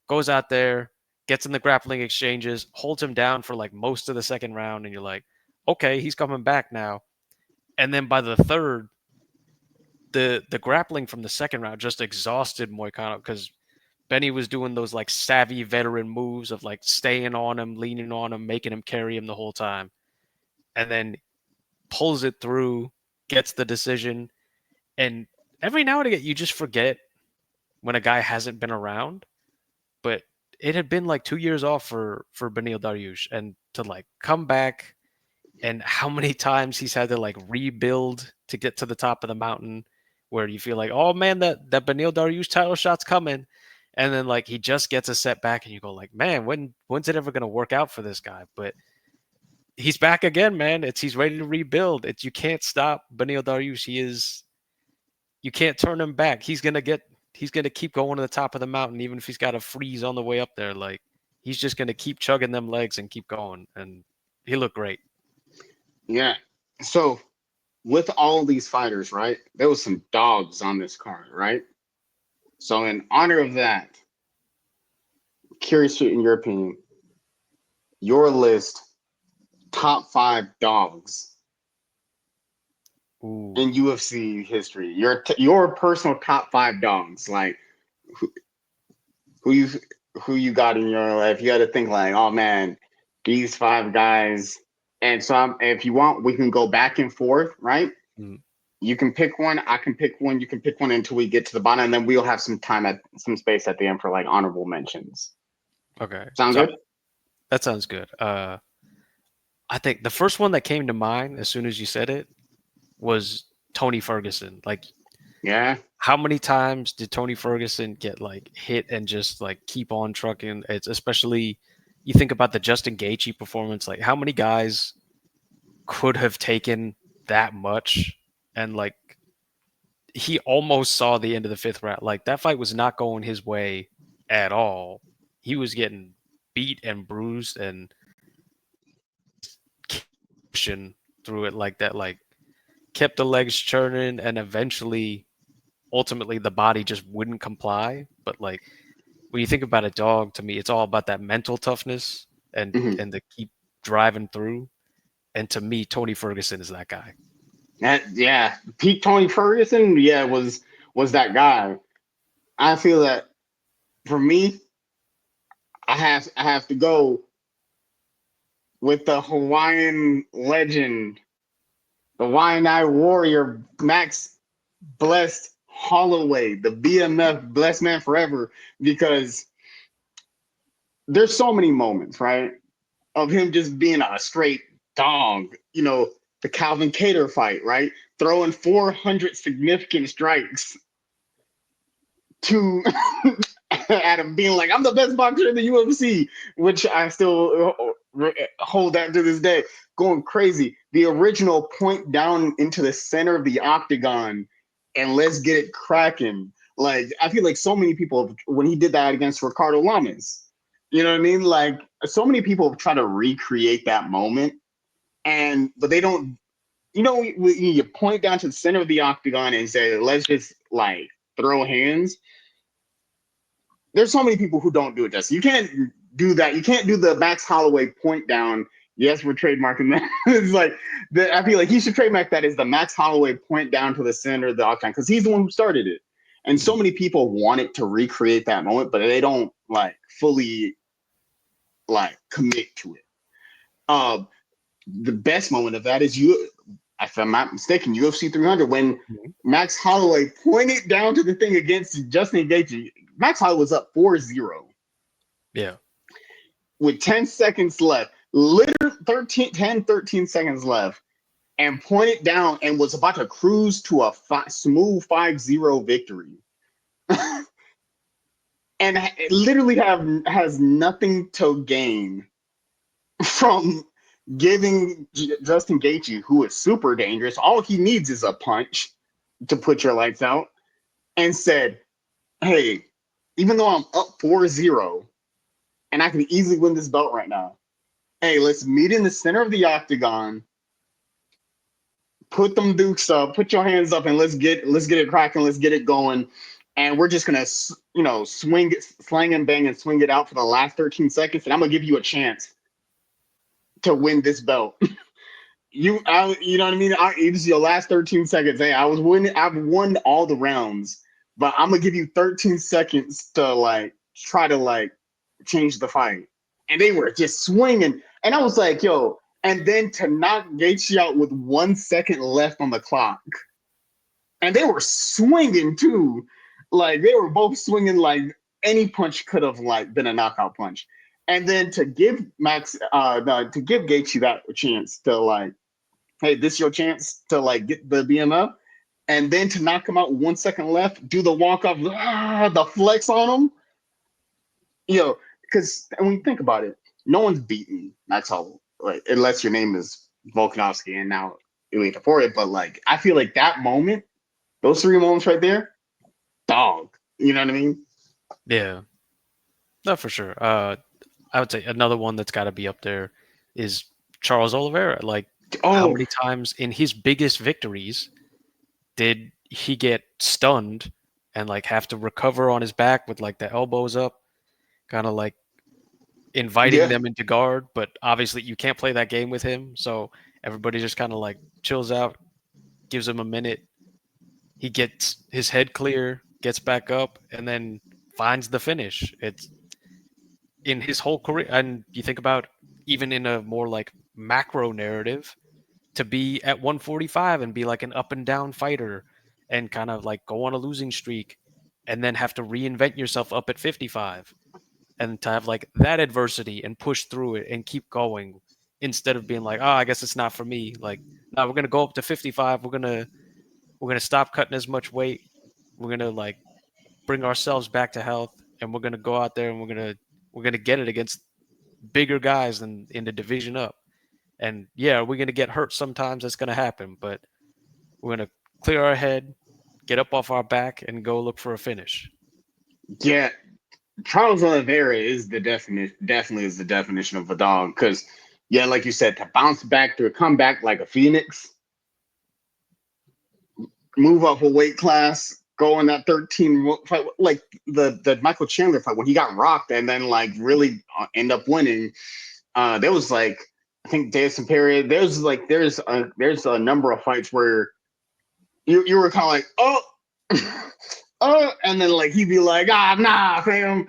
B: goes out there, gets in the grappling exchanges, holds him down for like most of the second round, and you're like, okay, he's coming back now. And then by the third, the grappling from the second round just exhausted Moicano because Benny was doing those like savvy veteran moves of like staying on him, leaning on him, making him carry him the whole time, and then pulls it through, gets the decision, and every now and again you just forget when a guy hasn't been around, but it had been like 2 years off for Benil Dariush, and to like come back and how many times he's had to like rebuild to get to the top of the mountain where you feel like, oh man, that Benil Dariush title shot's coming. And then like he just gets a setback and you go like, man, when's it ever gonna work out for this guy? But he's back again, man. He's ready to rebuild. It's you can't stop Benil Dariush. You can't turn him back. He's gonna keep going to the top of the mountain, even if he's got to freeze on the way up there. Like he's just gonna keep chugging them legs and keep going. And he looked great.
A: Yeah. So with all these fighters, right? There was some dogs on this card, right? So in honor of that, curious in your opinion, your list top five dogs
B: Ooh.
A: in UFC history. Your personal top five dogs, like who, who you who you got in your life. You got to think like, oh man, these five guys. And so if you want, we can go back and forth, right?
B: Mm.
A: You can pick one. I can pick one. You can pick one until we get to the bottom, and then we'll have some space at the end for like honorable mentions.
B: Okay.
A: Sound
B: So
A: good?
B: that sounds good. I think the first one that came to mind as soon as you said it was Tony Ferguson. Like,
A: Yeah.
B: how many times did Tony Ferguson get like hit and just like keep on trucking? It's especially you think about the Justin Gaethje performance. Like, how many guys could have taken that much? And like, he almost saw the end of the fifth round. Like, that fight was not going his way at all. He was getting beat and bruised and pushing through it like that. Like, kept the legs churning and eventually ultimately the body just wouldn't comply. But like when you think about a dog, to me, it's all about that mental toughness
A: Mhm.
B: and to keep driving through. And to me, Tony Ferguson is that guy.
A: Yeah, Pete Tony Ferguson, yeah, was that guy. I feel that for me, I have to go with the Hawaiian legend, the Waianae warrior, Max Blessed Holloway, the BMF Blessed Man Forever, because there's so many moments, right, of him just being a straight dog. The Calvin Cater fight, right, throwing 400 significant strikes to Adam being like, I'm the best boxer in the UFC, which I still hold that to this day, going crazy. The original point down into the center of the octagon and let's get it cracking. Like, I feel like so many people, when he did that against Ricardo Lamas, you know what I mean? Like, so many people try to recreate that moment, but they don't. You point down to the center of the octagon and say, let's just like throw hands. There's so many people who don't do it justice. You can't do that. You can't do the Max Holloway point down. Yes, we're trademarking that. It's like I feel like he should trademark that as the Max Holloway point down to the center of the octagon because he's the one who started it. And so many people wanted to recreate that moment, but they don't like fully like commit to it. Uh, the best moment of that is if I'm not mistaken, UFC 300 when
B: Mhm.
A: Max Holloway pointed down to the thing against Justin Gaethje. Max Holloway was up 4-0
B: Yeah.
A: with 10 seconds left, literally 13 seconds left, and pointed down and was about to cruise to a smooth 5-0 victory. And it literally has nothing to gain from giving Justin Gaethje, who is super dangerous, all he needs is a punch to put your lights out, and said, hey, even though I'm up 4-0 and I can easily win this belt right now, hey, let's meet in the center of the octagon, put them dukes up, put your hands up, and let's get it cracking, let's get it going. And we're just gonna, swing it, slang and bang, and swing it out for the last 13 seconds, and I'm gonna give you a chance to win this belt. You know what I mean? It's your last 13 seconds. Hey, I was winning. I've won all the rounds, but I'm gonna give you 13 seconds to like try to like change the fight. And they were just swinging, and I was like, yo. And then to knock Gaethje out with 1 second left on the clock, and they were swinging too. Like they were both swinging. Like any punch could have like been a knockout punch. And then to give to give Gaethje that chance to like, hey, this is your chance to like get the BMF, and then to knock him out with 1 second left, do the walk off, the flex on him, because when you think about it, no one's beaten Max Holloway, like unless your name is Volkanovski and now Illia Topuria. But like, I feel like that moment, those three moments right there, dog. You know what I mean?
B: Yeah. No, for sure. I would say another one that's got to be up there is Charles Oliveira. Like, how
A: Oh
B: many times in his biggest victories did he get stunned and like have to recover on his back with like the elbows up, kind of like inviting
A: yeah,
B: them into guard? But obviously, you can't play that game with him, so everybody just kind of like chills out, gives him a minute. He gets his head clear, gets back up, and then finds the finish. It's in his whole career, and you think about even in a more like macro narrative, to be at 145 and be like an up and down fighter and kind of like go on a losing streak and then have to reinvent yourself up at 55 and to have like that adversity and push through it and keep going instead of being like, oh, I guess it's not for me. Like, no, we're gonna go up to 55. We're gonna stop cutting as much weight. We're gonna like bring ourselves back to health, and we're gonna go out there and we're gonna get it against bigger guys than in the division up. And yeah, we're gonna get hurt sometimes. That's gonna happen, but we're gonna clear our head, get up off our back, and go look for a finish.
A: yeah. Charles Oliveira is the definition. Definitely is the definition of a dog. Because yeah, like you said, to bounce back, to come back like a phoenix, move up a weight class, go in that 13 fight, like the Michael Chandler fight when he got rocked and then like really end up winning. There was like, I think Deiveson period. There's a number of fights where you were kind of like, oh, and then like he'd be like, nah, fam,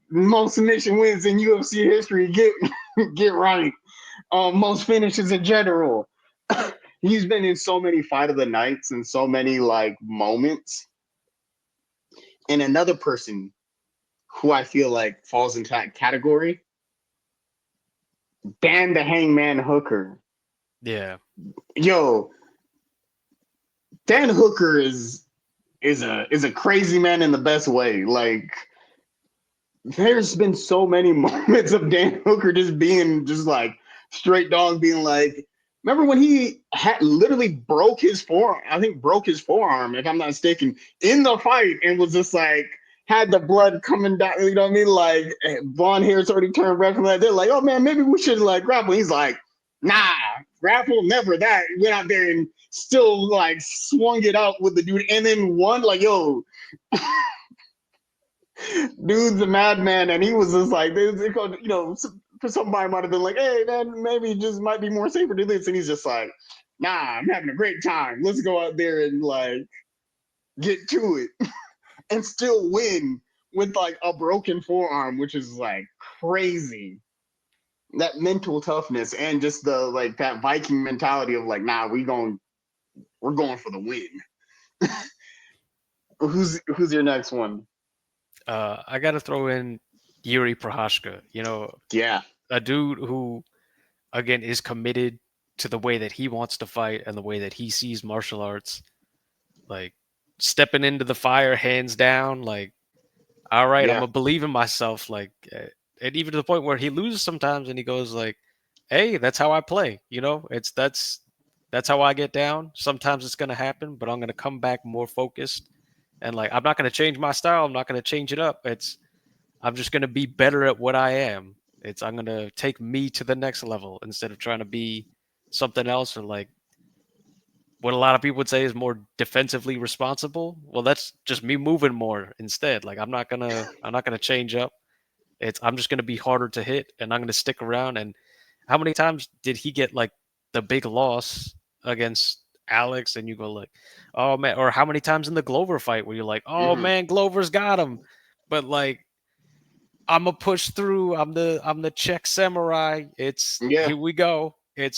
A: most submission wins in UFC history. Get right. Most finishes in general. He's been in so many fight of the nights and so many like moments. And another person who I feel like falls into that category, Dan the Hangman Hooker.
B: Yeah,
A: Yo, Dan Hooker is a crazy man in the best way. Like there's been so many moments of Dan Hooker just being just like straight dog, being like, remember when he had literally broke his forearm? I think broke his forearm, if I'm not mistaken, in the fight, and was just like had the blood coming down. You know what I mean? Like blonde hair's already turned red from that. They're like, oh man, maybe we should like grapple. He's like, nah, grapple, never that. Went out there and still like swung it out with the dude, and then won. Like, yo, dude's a madman, and he was just like, somebody might have been like, hey, man, maybe it just might be more safer to do this. And he's just like, nah, I'm having a great time. Let's go out there and like get to it and still win with like a broken forearm, which is like crazy. That mental toughness and just the like that Viking mentality of like, nah, we're going for the win. Who's your next one?
B: I got to throw in Yuri Prohashka.
A: Yeah,
B: A dude who, again, is committed to the way that he wants to fight and the way that he sees martial arts. Like stepping into the fire, hands down. Like, all right, I'm
A: yeah,
B: gonna believe in myself. Like, and even to the point where he loses sometimes, and he goes like, "Hey, that's how I play." That's how I get down. Sometimes it's gonna happen, but I'm gonna come back more focused. And like, I'm not gonna change my style. I'm not gonna change it up. I'm just gonna be better at what I am. I'm gonna take me to the next level instead of trying to be something else or like what a lot of people would say is more defensively responsible. Well, that's just me moving more instead. Like I'm not gonna change up. I'm just gonna be harder to hit and I'm gonna stick around. And how many times did he get like the big loss against Alex and you go like, oh man, or how many times in the Glover fight where you're like, oh
A: hmm
B: man, Glover's got him. But like I'm gonna push through. I'm the Czech samurai. It's
A: yeah,
B: here we go.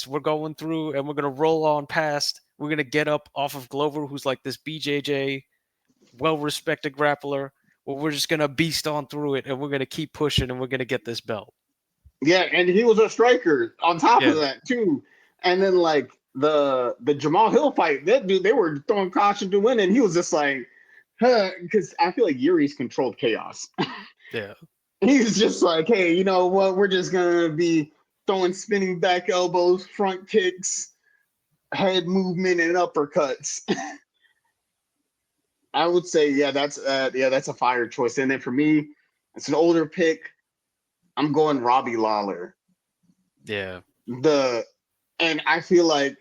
B: We're going through and we're gonna roll on past. We're gonna get up off of Glover, who's like this BJJ, well respected grappler. Well, we're just gonna beast on through it and we're gonna keep pushing and we're gonna get this belt.
A: yeah. And he was a striker on top of
B: Yeah,
A: that too. And then like the Jamal Hill fight, that dude, they were throwing caution to win, and he was just like, huh, because I feel like Yuri's controlled chaos.
B: yeah,
A: He's just like, hey, you know what? We're just gonna be throwing spinning back elbows, front kicks, head movement, and uppercuts. I would say, yeah, that's a fire choice. And then for me, it's an older pick. I'm going Robbie Lawler.
B: yeah,
A: The and I feel like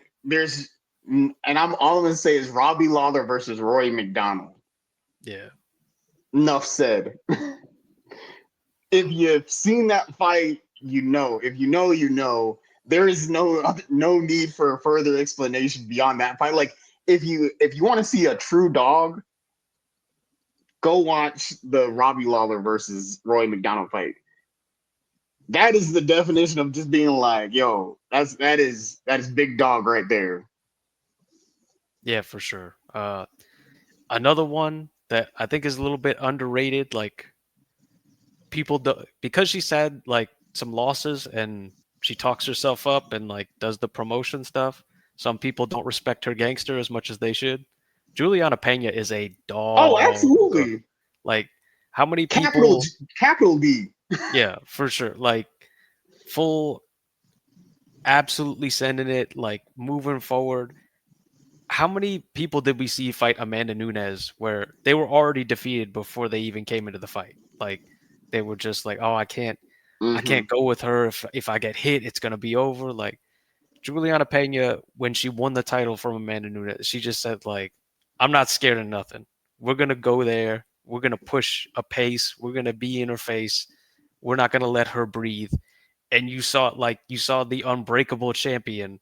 A: and I'm gonna say is Robbie Lawler versus Roy McDonald.
B: yeah,
A: Enough said. If you've seen that fight, you know. If you know, you know. There is no need for further explanation beyond that fight. Like if you want to see a true dog, go watch the Robbie Lawler versus Roy McDonald fight. That is the definition of just being like, yo, that is big dog right there.
B: yeah, for sure. Another one that I think is a little bit underrated. Like people do, because she's had like some losses and she talks herself up and like does the promotion stuff. Some people don't respect her gangster as much as they should. Juliana Pena is a
A: Oh,
B: dog.
A: absolutely.
B: Like how many
A: Capital
B: people?
A: capital D.
B: Yeah, for sure. Like full, absolutely sending it. Like moving forward. How many people did we see fight Amanda Nunes where they were already defeated before they even came into the fight? Like they were just like, oh, I
A: Mm-hmm.
B: can't go with her. If I get hit, it's gonna be over. Like Juliana Pena, when she won the title from Amanda Nunes, she just said like, I'm not scared of nothing. We're gonna go there. We're gonna push a pace. We're gonna be in her face. We're not gonna let her breathe. And you saw the unbreakable champion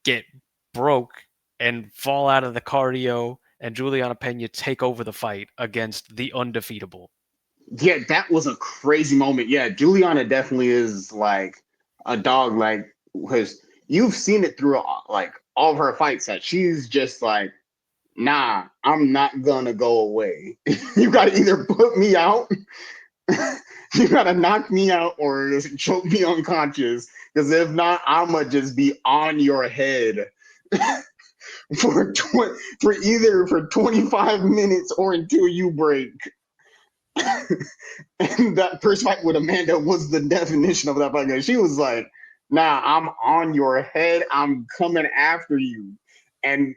B: get broke and fall out of the cardio and Juliana Pena take over the fight against the undefeatable.
A: Yeah, that was a crazy moment. Yeah, Juliana definitely is like a dog, like because you've seen it through like all of her fights that she's just like, nah, I'm not gonna go away. You gotta either put me out, you gotta knock me out, or just choke me unconscious. Because if not, I'ma just be on your head for either for 25 minutes or until you break. And that first fight with Amanda was the definition of that fight. She was like, "Nah, I'm on your head. I'm coming after you." And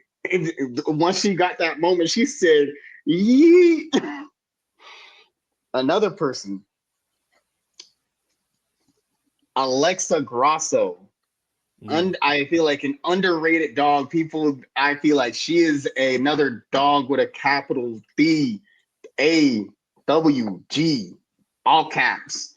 A: once she got that moment, she said, "Yeet." Another person, Alexa Grasso.
B: Mm,
A: I feel like an underrated dog. I feel like she is another dog with a capital D, A, W, G, all caps.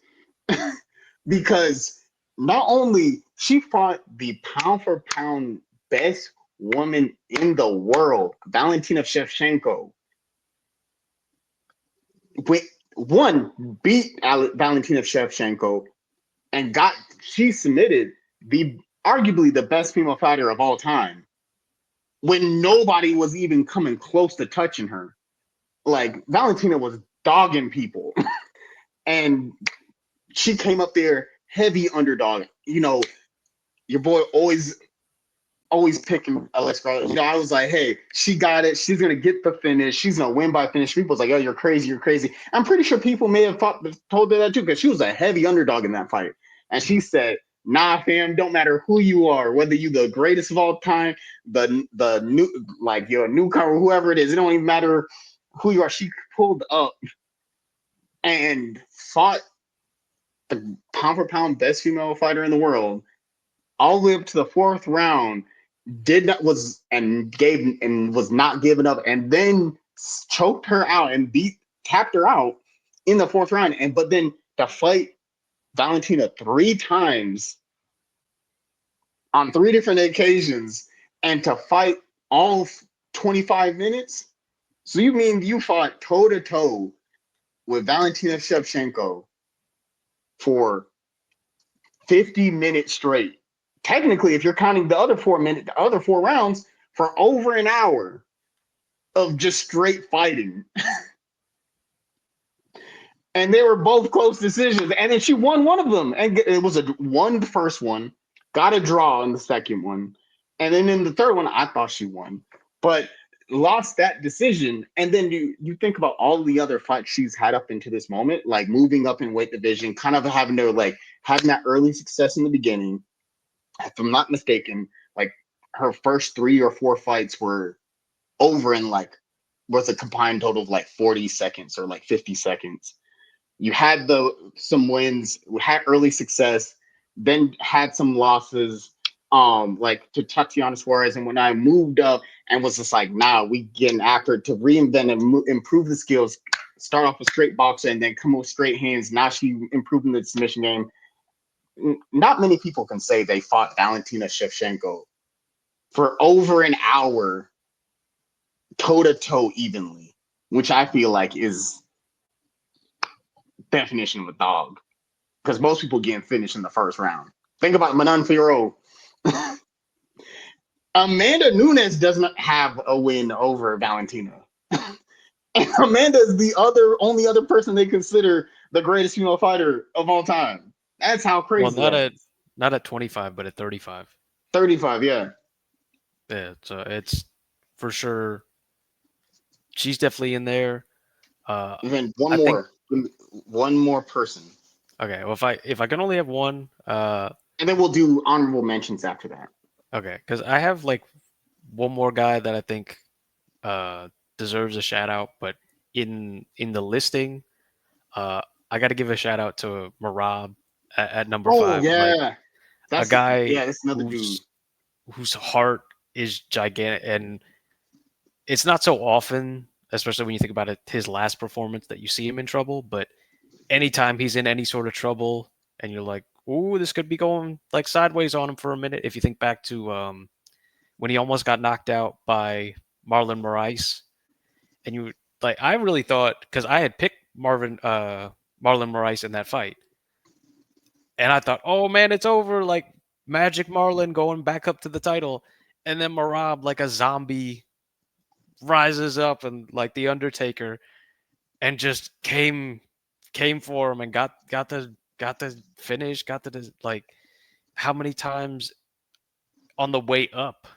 A: because not only she fought the pound for pound best woman in the world, Valentina Shevchenko, with beat Valentina Shevchenko and she submitted the arguably the best female fighter of all time when nobody was even coming close to touching her. Like Valentina was dogging people, and she came up there heavy underdog. You know, your boy always picking Alexa. You know, I was like, hey, she got it. She's gonna get the finish. She's gonna win by finish. People was like, oh, you're crazy, you're crazy. I'm pretty sure people may have told her that too, because she was a heavy underdog in that fight. And she said, nah, fam, don't matter who you are, whether you the greatest of all time, the new like you're a newcomer, whoever it is, it don't even matter who you are. She pulled up and fought the pound for pound best female fighter in the world all the way up to the fourth round, was not giving up, and then choked her out and tapped her out in the fourth round. And but then to fight Valentina three times on three different occasions and to fight all 25 minutes. So you mean you fought toe to toe with Valentina Shevchenko for 50 minutes straight? Technically, if you're counting the other 4 rounds, for over an hour of just straight fighting. And they were both close decisions. And then she won one of them. And it was won the first one, got a draw in the second one. And then in the third one, I thought she won, but lost that decision. And then you think about all the other fights she's had up into this moment, like moving up in weight division, kind of having that early success in the beginning. If I'm not mistaken, like her first 3 or 4 fights were over in was a combined total of like 40 seconds or like 50 seconds. You had some wins, had early success, then had some losses, like to Tatiana Suarez. And when I moved up and was just like, nah, we getting after it to reinvent and improve the skills, start off with straight boxer and then come with straight hands. Now she improving the submission game. Not many people can say they fought Valentina Shevchenko for over an hour, toe to toe evenly, which I feel like is definition of a dog. Because most people getting finished in the first round. Think about Manon Fiorot. Amanda Nunes doesn't have a win over Valentina. And Amanda is the only other person they consider the greatest female fighter of all time. That's how
B: Well,
A: crazy that is.
B: not at 25, but at 35.
A: 35, yeah.
B: Yeah, so it's for sure. She's definitely in there.
A: Even
B: I think
A: one more person.
B: okay. Well, if I can only have one,
A: And then we'll do honorable mentions after that.
B: okay, because I have like one more guy that I think uh deserves a shout out, but in the listing, uh, I got to give a shout out to Marab at number
A: Oh
B: 5. Like
A: yeah.
B: a guy
A: That's another dude.
B: whose heart is gigantic, and it's not so often, especially when you think about it, his last performance that you see him in trouble. But anytime he's in any sort of trouble, and you're like, "Ooh, this could be going like sideways on him for a minute." If you think back to when he almost got knocked out by Marlon Moraes, and you like, I really thought because I had picked Marlon Moraes in that fight, and I thought, "Oh man, it's over!" Like Magic Marlon going back up to the title, and then Marab like a zombie rises up and like the Undertaker and just came for him and got the finish, got the like how many times on the way up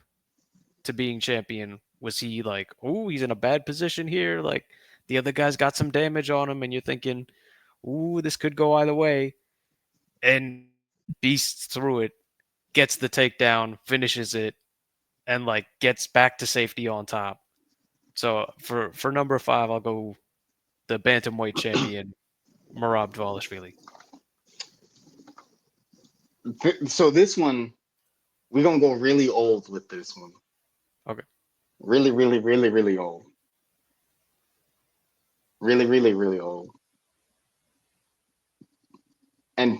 B: to being champion was he like, oh, he's in a bad position here, like the other guy's got some damage on him and you're thinking, ooh, this could go either way, and beasts through it, gets the takedown, finishes it, and like gets back to safety on top. So for number 5, I'll go the bantamweight champion, Merab Dvalishvili.
A: So this one, we're gonna go really old with this one.
B: Okay.
A: Really, really, really, really old. Really, really, really old. And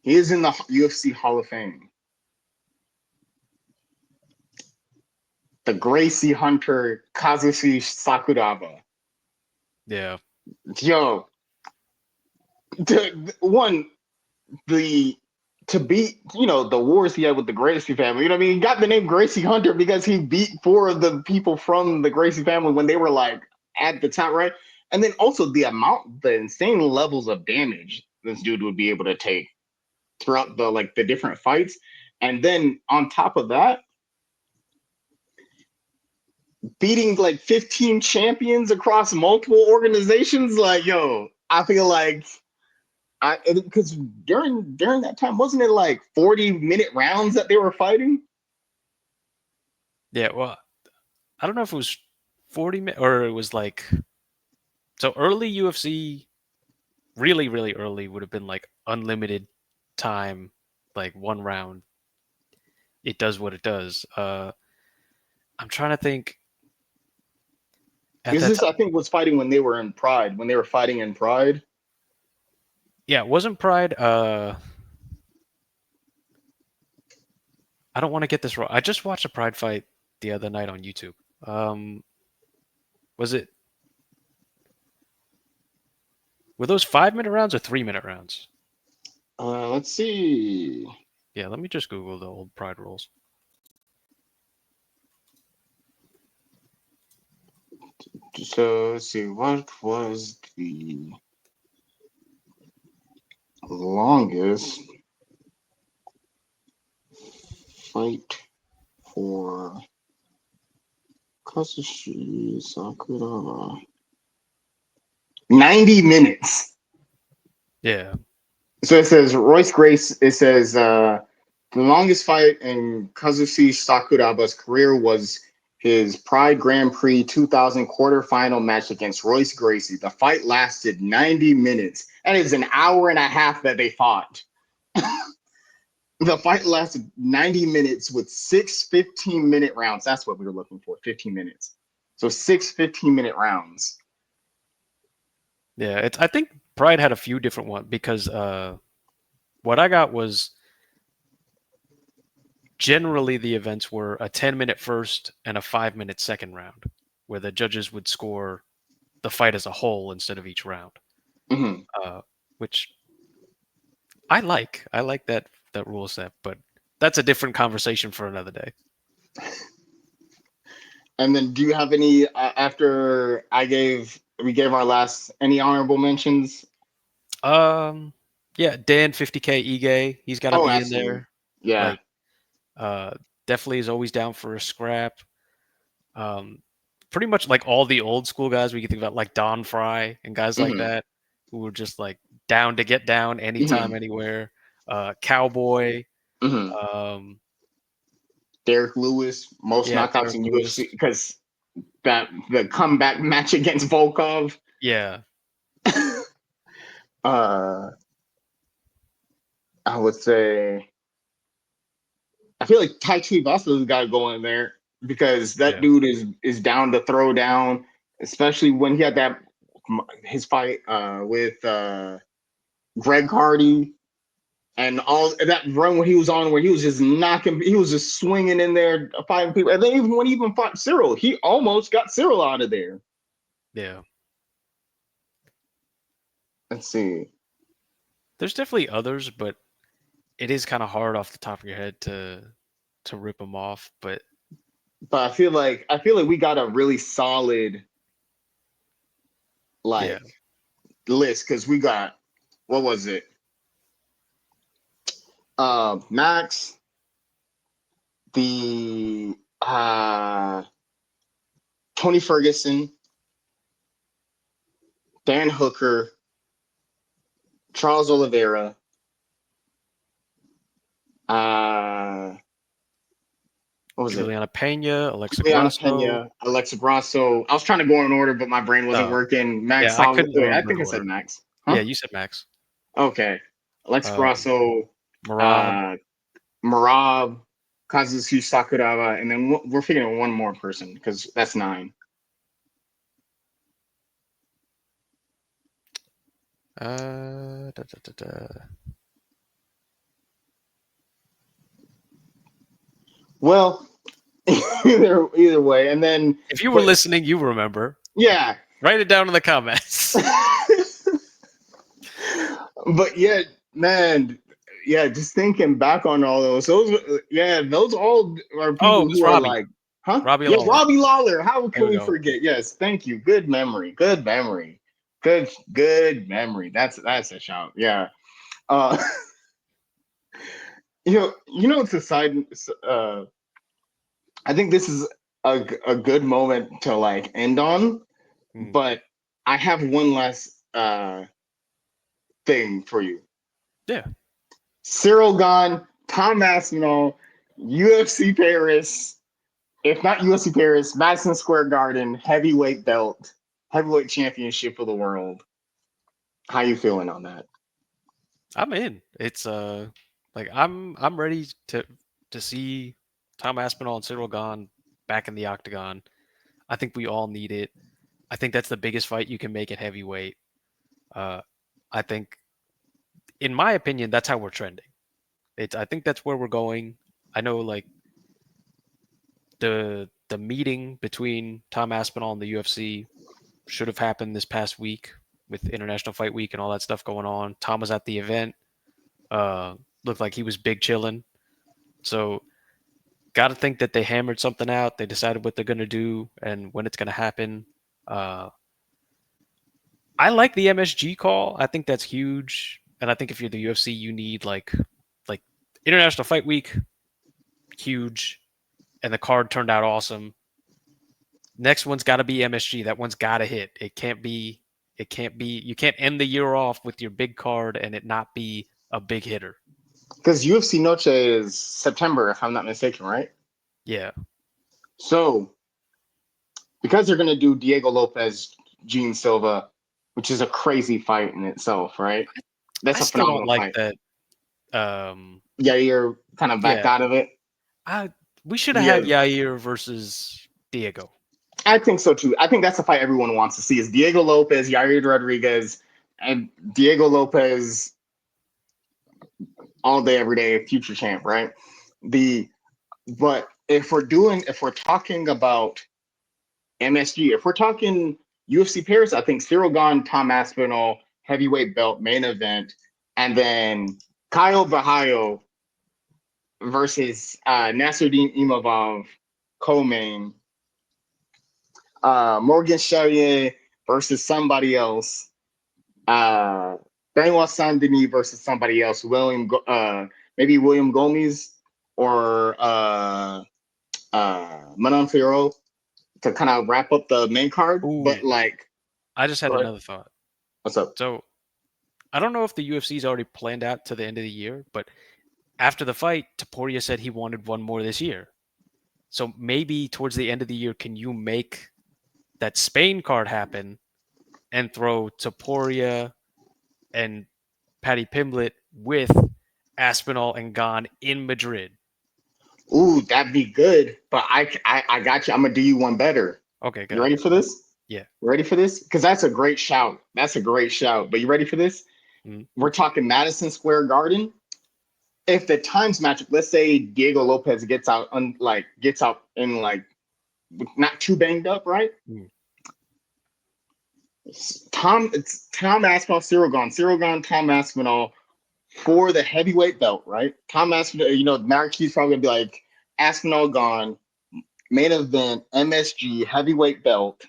A: He is in the UFC Hall of Fame. The Gracie Hunter Kazushi Sakuraba.
B: Yeah.
A: Yo, the to beat, the wars he had with the Gracie family. You know what I mean? He got the name Gracie Hunter because he beat four of the people from the Gracie family when they were like at the top, right? And then also the insane levels of damage this dude would be able to take throughout the different fights. And then on top of that, beating like 15 champions across multiple organizations. Like, yo, I feel like because during that time, wasn't it like 40-minute rounds that they were fighting?
B: Yeah. Well, I don't know if it was 40 minutes or it was like so early UFC. Really, really early would have been like unlimited time, like one round. It does what it does. I'm trying to think at
A: Because
B: that
A: this,
B: time.
A: I think, was fighting when they were in Pride, when they were fighting in Pride.
B: Yeah, it wasn't Pride. I don't want to get this wrong. I just watched a Pride fight the other night on YouTube. Um, was it? Were those 5 minute rounds or 3 minute rounds?
A: Let's see.
B: Yeah, let me just Google the old Pride rules.
A: So let's see, what was the longest fight for Kazushi Sakura? 90 minutes.
B: Yeah,
A: So it says Royce Grace. It says the longest fight in Kazushi Sakuraba's career was his Pride Grand Prix 2000 quarterfinal match against Royce Gracie. The fight lasted 90 minutes, and it's an hour and a half that they fought. The fight lasted 90 minutes with six 15-minute rounds. That's what we were looking for, 15 minutes. So six 15-minute rounds.
B: yeah. I think Pride had a few different ones because what I got was generally the events were a 10-minute first and a 5 minute second round, where the judges would score the fight as a whole instead of each round.
A: Mhm.
B: Which I like. I like that rule set, but that's a different conversation for another day.
A: And then, do you have any after we gave our last any honorable mentions?
B: Um, yeah, Dan 50K Ige, he's got to
A: Oh,
B: be in
A: absolutely.
B: there.
A: Yeah.
B: Like, definitely is always down for a scrap. Um, pretty much like all the old school guys we can think about, like Don Fry and guys like
A: Hmm.
B: that, who were just like down to get down anytime,
A: Hmm.
B: anywhere. Cowboy.
A: Hmm.
B: Um,
A: Derek Lewis, most
B: yeah,
A: knockouts
B: Derek
A: in
B: Lewis.
A: UFC because that the comeback match against Volkov.
B: Yeah,
A: uh, I would say I feel like Tai Tuivasa's got to go in there because that
B: yeah.
A: dude is down to throw down, especially when he had his fight with Greg Hardy and all that run where he was on, where he was just knocking, he was just swinging in there, fighting people. And then even when he even fought Cyril, he almost got Cyril out of there.
B: Yeah.
A: Let's see.
B: There's definitely others, but it is kind of hard off the top of your head to rip them off. But
A: But I feel like we got a really solid
B: yeah,
A: like list because we got what was it? Max, the Tony Ferguson, Dan Hooker, Charles Oliveira, uh, what was it?
B: Juliana Pena, Alexa
A: Juliana
B: Grasso.
A: Pena, Alexa Grasso. I was trying to go in order, but my brain wasn't
B: Uh,
A: working. Max
B: yeah, I
A: Holloway.
B: couldn't
A: Wait, I
B: remember
A: think
B: the
A: I said
B: order.
A: Max.
B: Yeah,
A: Huh?
B: you said Max.
A: Okay. Alexa
B: Um,
A: Grasso,
B: Marab.
A: uh, Marab, Kazuki Sakuraba, and then we're figuring one more person because that's nine.
B: Da, da, da, da.
A: Well, either way, and then
B: If you were
A: but
B: listening, you remember.
A: yeah.
B: Write it down in the comments.
A: But yeah, man, yeah, just thinking back on all those all are
B: Oh,
A: people
B: it was
A: who are
B: Robbie.
A: like, huh?
B: Robbie
A: Yeah,
B: Lawler.
A: Robbie Lawler. How
B: There
A: can
B: we
A: we
B: go.
A: forget? Yes, thank you. Good memory. Good memory. Good memory. That's a shout. Yeah. Uh, it's a side. Uh, I think this is a good moment to like end on,
B: Hmm.
A: but I have one last thing for you.
B: Yeah.
A: Cyril Gahn, Tom Aspinall, UFC Paris, if not UFC Paris, Madison Square Garden, heavyweight belt, heavyweight championship of the world. How you feeling on that?
B: I'm in. It's like I'm ready to see Tom Aspinall and Cyril Gahn back in the octagon. I think we all need it. I think that's the biggest fight you can make at heavyweight. Uh, I think, in my opinion, that's how we're trending. I think that's where we're going. I know, like the meeting between Tom Aspinall and the UFC should have happened this past week with International Fight Week and all that stuff going on. Tom was at the event. Uh, Looked like he was big chilling. So, got to think that they hammered something out. They decided what they're going to do and when it's going to happen. Uh, I like the MSG call. I think that's huge. And I think if you're the UFC, you need like International Fight Week, huge, and the card turned out awesome. Next one's got to be MSG. That one's got to hit. It can't be. It can't be. You can't end the year off with your big card and it not be a big hitter.
A: Because UFC Noche is September, if I'm not mistaken, right?
B: Yeah,
A: So because they're gonna do Diego Lopez, Gene Silva, which is a crazy fight in itself, right?
B: I
A: That's a
B: still don't
A: phenomenal
B: like
A: fight.
B: that.
A: Yeah, you're kind of backed
B: Yeah,
A: out of it.
B: I we should have
A: Yeah,
B: had Yair versus Diego.
A: I think so too. I think that's the fight everyone wants to see is Diego Lopez, Yair Rodriguez, and Diego Lopez all day, every day, future champ, right? The But if we're talking about MSG, if we're talking UFC Paris, I think Cyril Gahn, Tom Aspinall, heavyweight belt main event, and then Kyle Bahayo versus Nasruddin Imavov co-main, Morgan Charrier versus somebody else, uh, Benoit Saint Denis versus somebody else, maybe William Gomez or Manon Fiorot to kind of wrap up the main card. But
B: Ooh,
A: like,
B: I just had
A: go ahead.
B: another thought.
A: What's up?
B: So I don't know if the UFC's already planned out to the end of the year, but after the fight, Topuria said he wanted one more this year. So maybe towards the end of the year, can you make that Spain card happen and throw Topuria and Patty Pimblett with Aspinall and Gahn in Madrid?
A: Ooh, that'd be good. But I got you. I'm gonna do you one better.
B: Okay,
A: You
B: good.
A: ready for this?
B: Yeah.
A: You ready for this? Because that's a great shout. That's a great shout. But you ready for this?
B: Mhm.
A: We're talking Madison Square Garden. If the times match, let's say Diego Lopez gets out in like not too banged up, right?
B: Mm.
A: It's Tom Aspinall, Cyril Gahn, Tom Aspinall for the heavyweight belt, right? Tom Aspinall, Marquis probably gonna be like Aspinall gone, main event, MSG, heavyweight belt,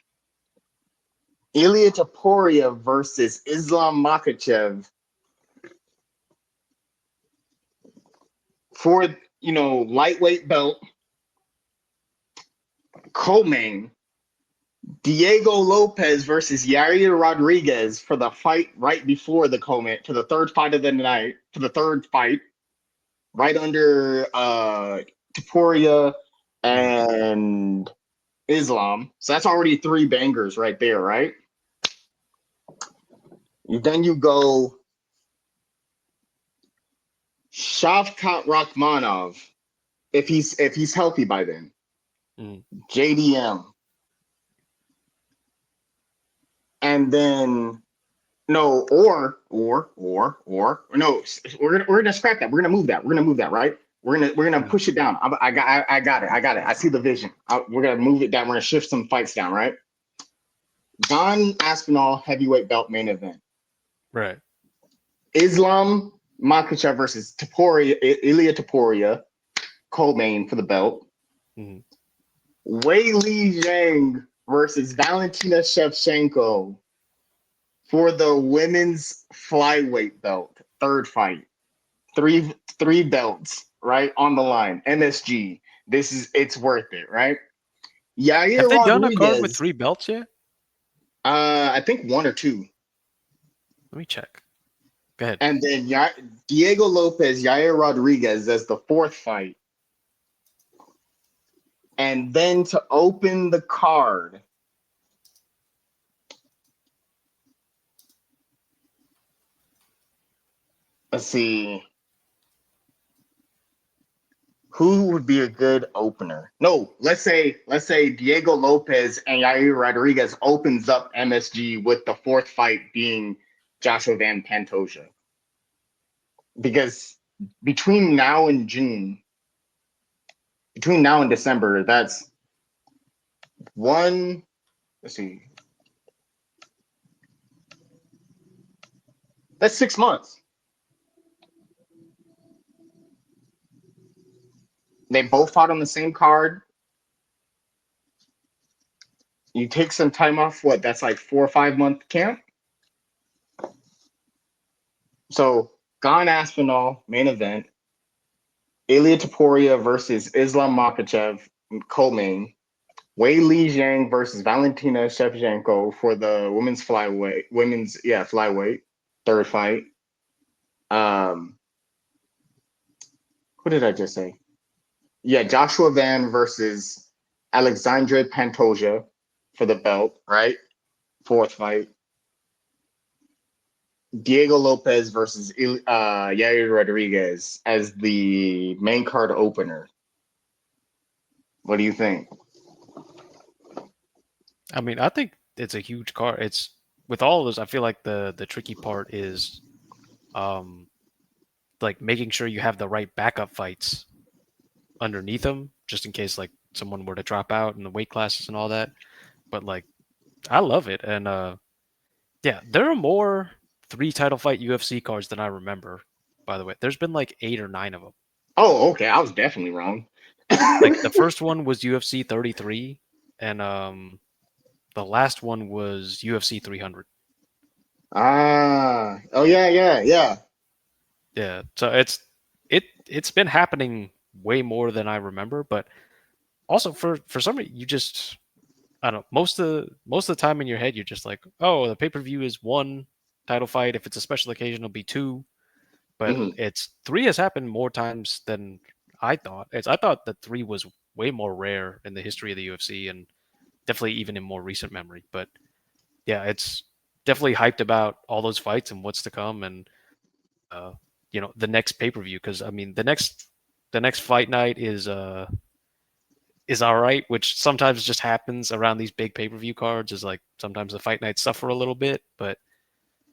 A: Illia Topuria versus Islam Makhachev for lightweight belt, co-main, Diego Lopez versus Yair Rodriguez for the fight right before the co-main, for the third fight of the night, for the third fight, right under Topuria
B: Mm.
A: and Islam. So that's already three bangers right there, right? Then you go Shavkat Rakhmonov if he's healthy by then.
B: Mm.
A: JDM. And then No, or no. We're gonna scrap that. We're gonna move that. We're gonna move that. Right. We're gonna
B: Mhm.
A: push it down. I got it. I got it. I see the vision. We're gonna move it down. We're gonna shift some fights down. Right. Don Aspinall heavyweight belt main event.
B: Right.
A: Islam Makhachev versus Topuria, Illia Topuria, co-main for the belt.
B: Mhm.
A: Wei Li Zhang versus Valentina Shevchenko for the women's flyweight belt. Third fight. Three belts, right? On the line. MSG. It's worth it, right?
B: Have
A: Yair
B: they done a card with
A: Rodriguez,
B: 3 belts yet?
A: I think one or two.
B: Let me check. Go ahead.
A: And then Diego Lopez, Yair Rodriguez as the fourth fight. And then to open the card, let's see who would be a good opener. No, let's say Diego Lopez and Yair Rodriguez opens up MSG with the fourth fight being Joshua Van Pantoja. Because between now and June, between now and December, that's one. Let's see, that's 6 months. They both fought on the same card. You take some time off. What? That's like 4 or 5 month camp. So Gon Aspinall main event. Ilya Topuria versus Islam Makhachev co-main. Wei Li Zhang versus Valentina Shevchenko for the flyweight third fight. Um, who did I just say? Yeah, Joshua Van versus Alexandre Pantoja for the belt, right? Fourth fight. Diego Lopez versus Yair Rodriguez as the main card opener. What do you think?
B: I mean, I think it's a huge card. It's with all of those. I feel like the tricky part is, um, like making sure you have the right backup fights underneath them, just in case like someone were to drop out in the weight classes and all that. But like, I love it, and yeah, there are more 3 title fight UFC cards than I remember. By the way, there's been like 8 or 9 of them.
A: Oh, okay. I was definitely wrong.
B: Like the first one was UFC 33, and the last one was UFC 300.
A: Oh yeah, yeah, yeah.
B: Yeah, so it's been happening way more than I remember, but also for some reason you just I don't know, most of the time in your head you're just like, oh, the pay-per-view is 1 title fight. If it's a special occasion, it'll be 2. But
A: Mhm.
B: it's 3 has happened more times than I thought. I thought that 3 was way more rare in the history of the UFC and definitely even in more recent memory. But yeah, it's definitely hyped about all those fights and what's to come and uh the next pay-per-view because I mean the next fight night is all right, which sometimes just happens around these big pay-per-view cards is like sometimes the fight nights suffer a little bit, but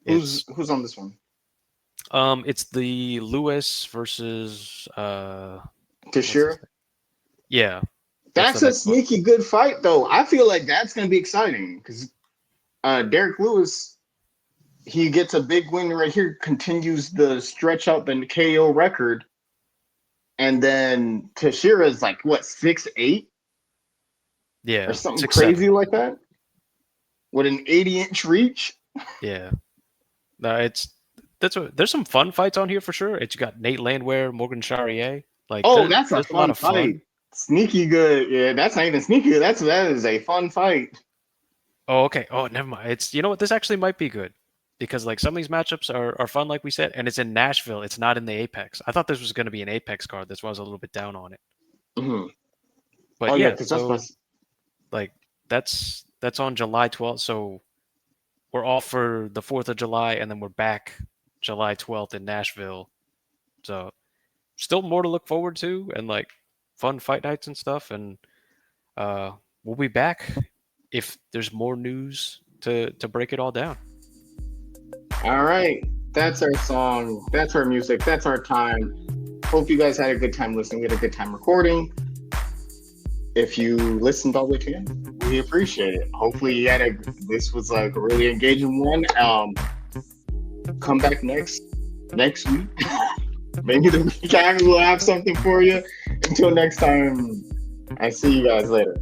A: Who's
B: it's
A: who's on this one?
B: it's the Lewis versus what's his
A: Tashira.
B: name? Yeah, that's the
A: That's a
B: next one.
A: sneaky good fight, though. I feel like that's going to be exciting because Derek Lewis, he gets a big win right here, continues the stretch out the KO record, and then Tashira is like what 6'8" or
B: Yeah,
A: something
B: 6'7".
A: crazy like that with an 80-inch reach.
B: Yeah. No, there's some fun fights on here for sure. It's got Nate Landwehr, Morgan Charrier. Like
A: Oh, that's a
B: there's a lot
A: fun
B: of
A: fight.
B: fun.
A: Sneaky good. Yeah, that's not even sneaky. That is a fun fight.
B: Oh, okay. Oh, never mind. It's you know what? This actually might be good because like some of these matchups are fun, like we said, and it's in Nashville. It's not in the Apex. I thought this was going to be an Apex card. That's why I was a little bit down on it.
A: Mhm. Oh
B: But
A: yeah,
B: yeah,
A: because that's
B: so
A: supposed.
B: like that's on July 12th. So we're off for the 4th of July, and then we're back July 12th in Nashville. So still more to look forward to, and like fun fight nights and stuff. And we'll be back if there's more news to break it all down.
A: All right. That's our song. That's our music. That's our time. Hope you guys had a good time listening. We had a good time recording. If you listened all the way to the end, we appreciate it. Hopefully, this was like a really engaging one. Come back next week. Maybe the week after we'll have something for you. Until next time, I see you guys later.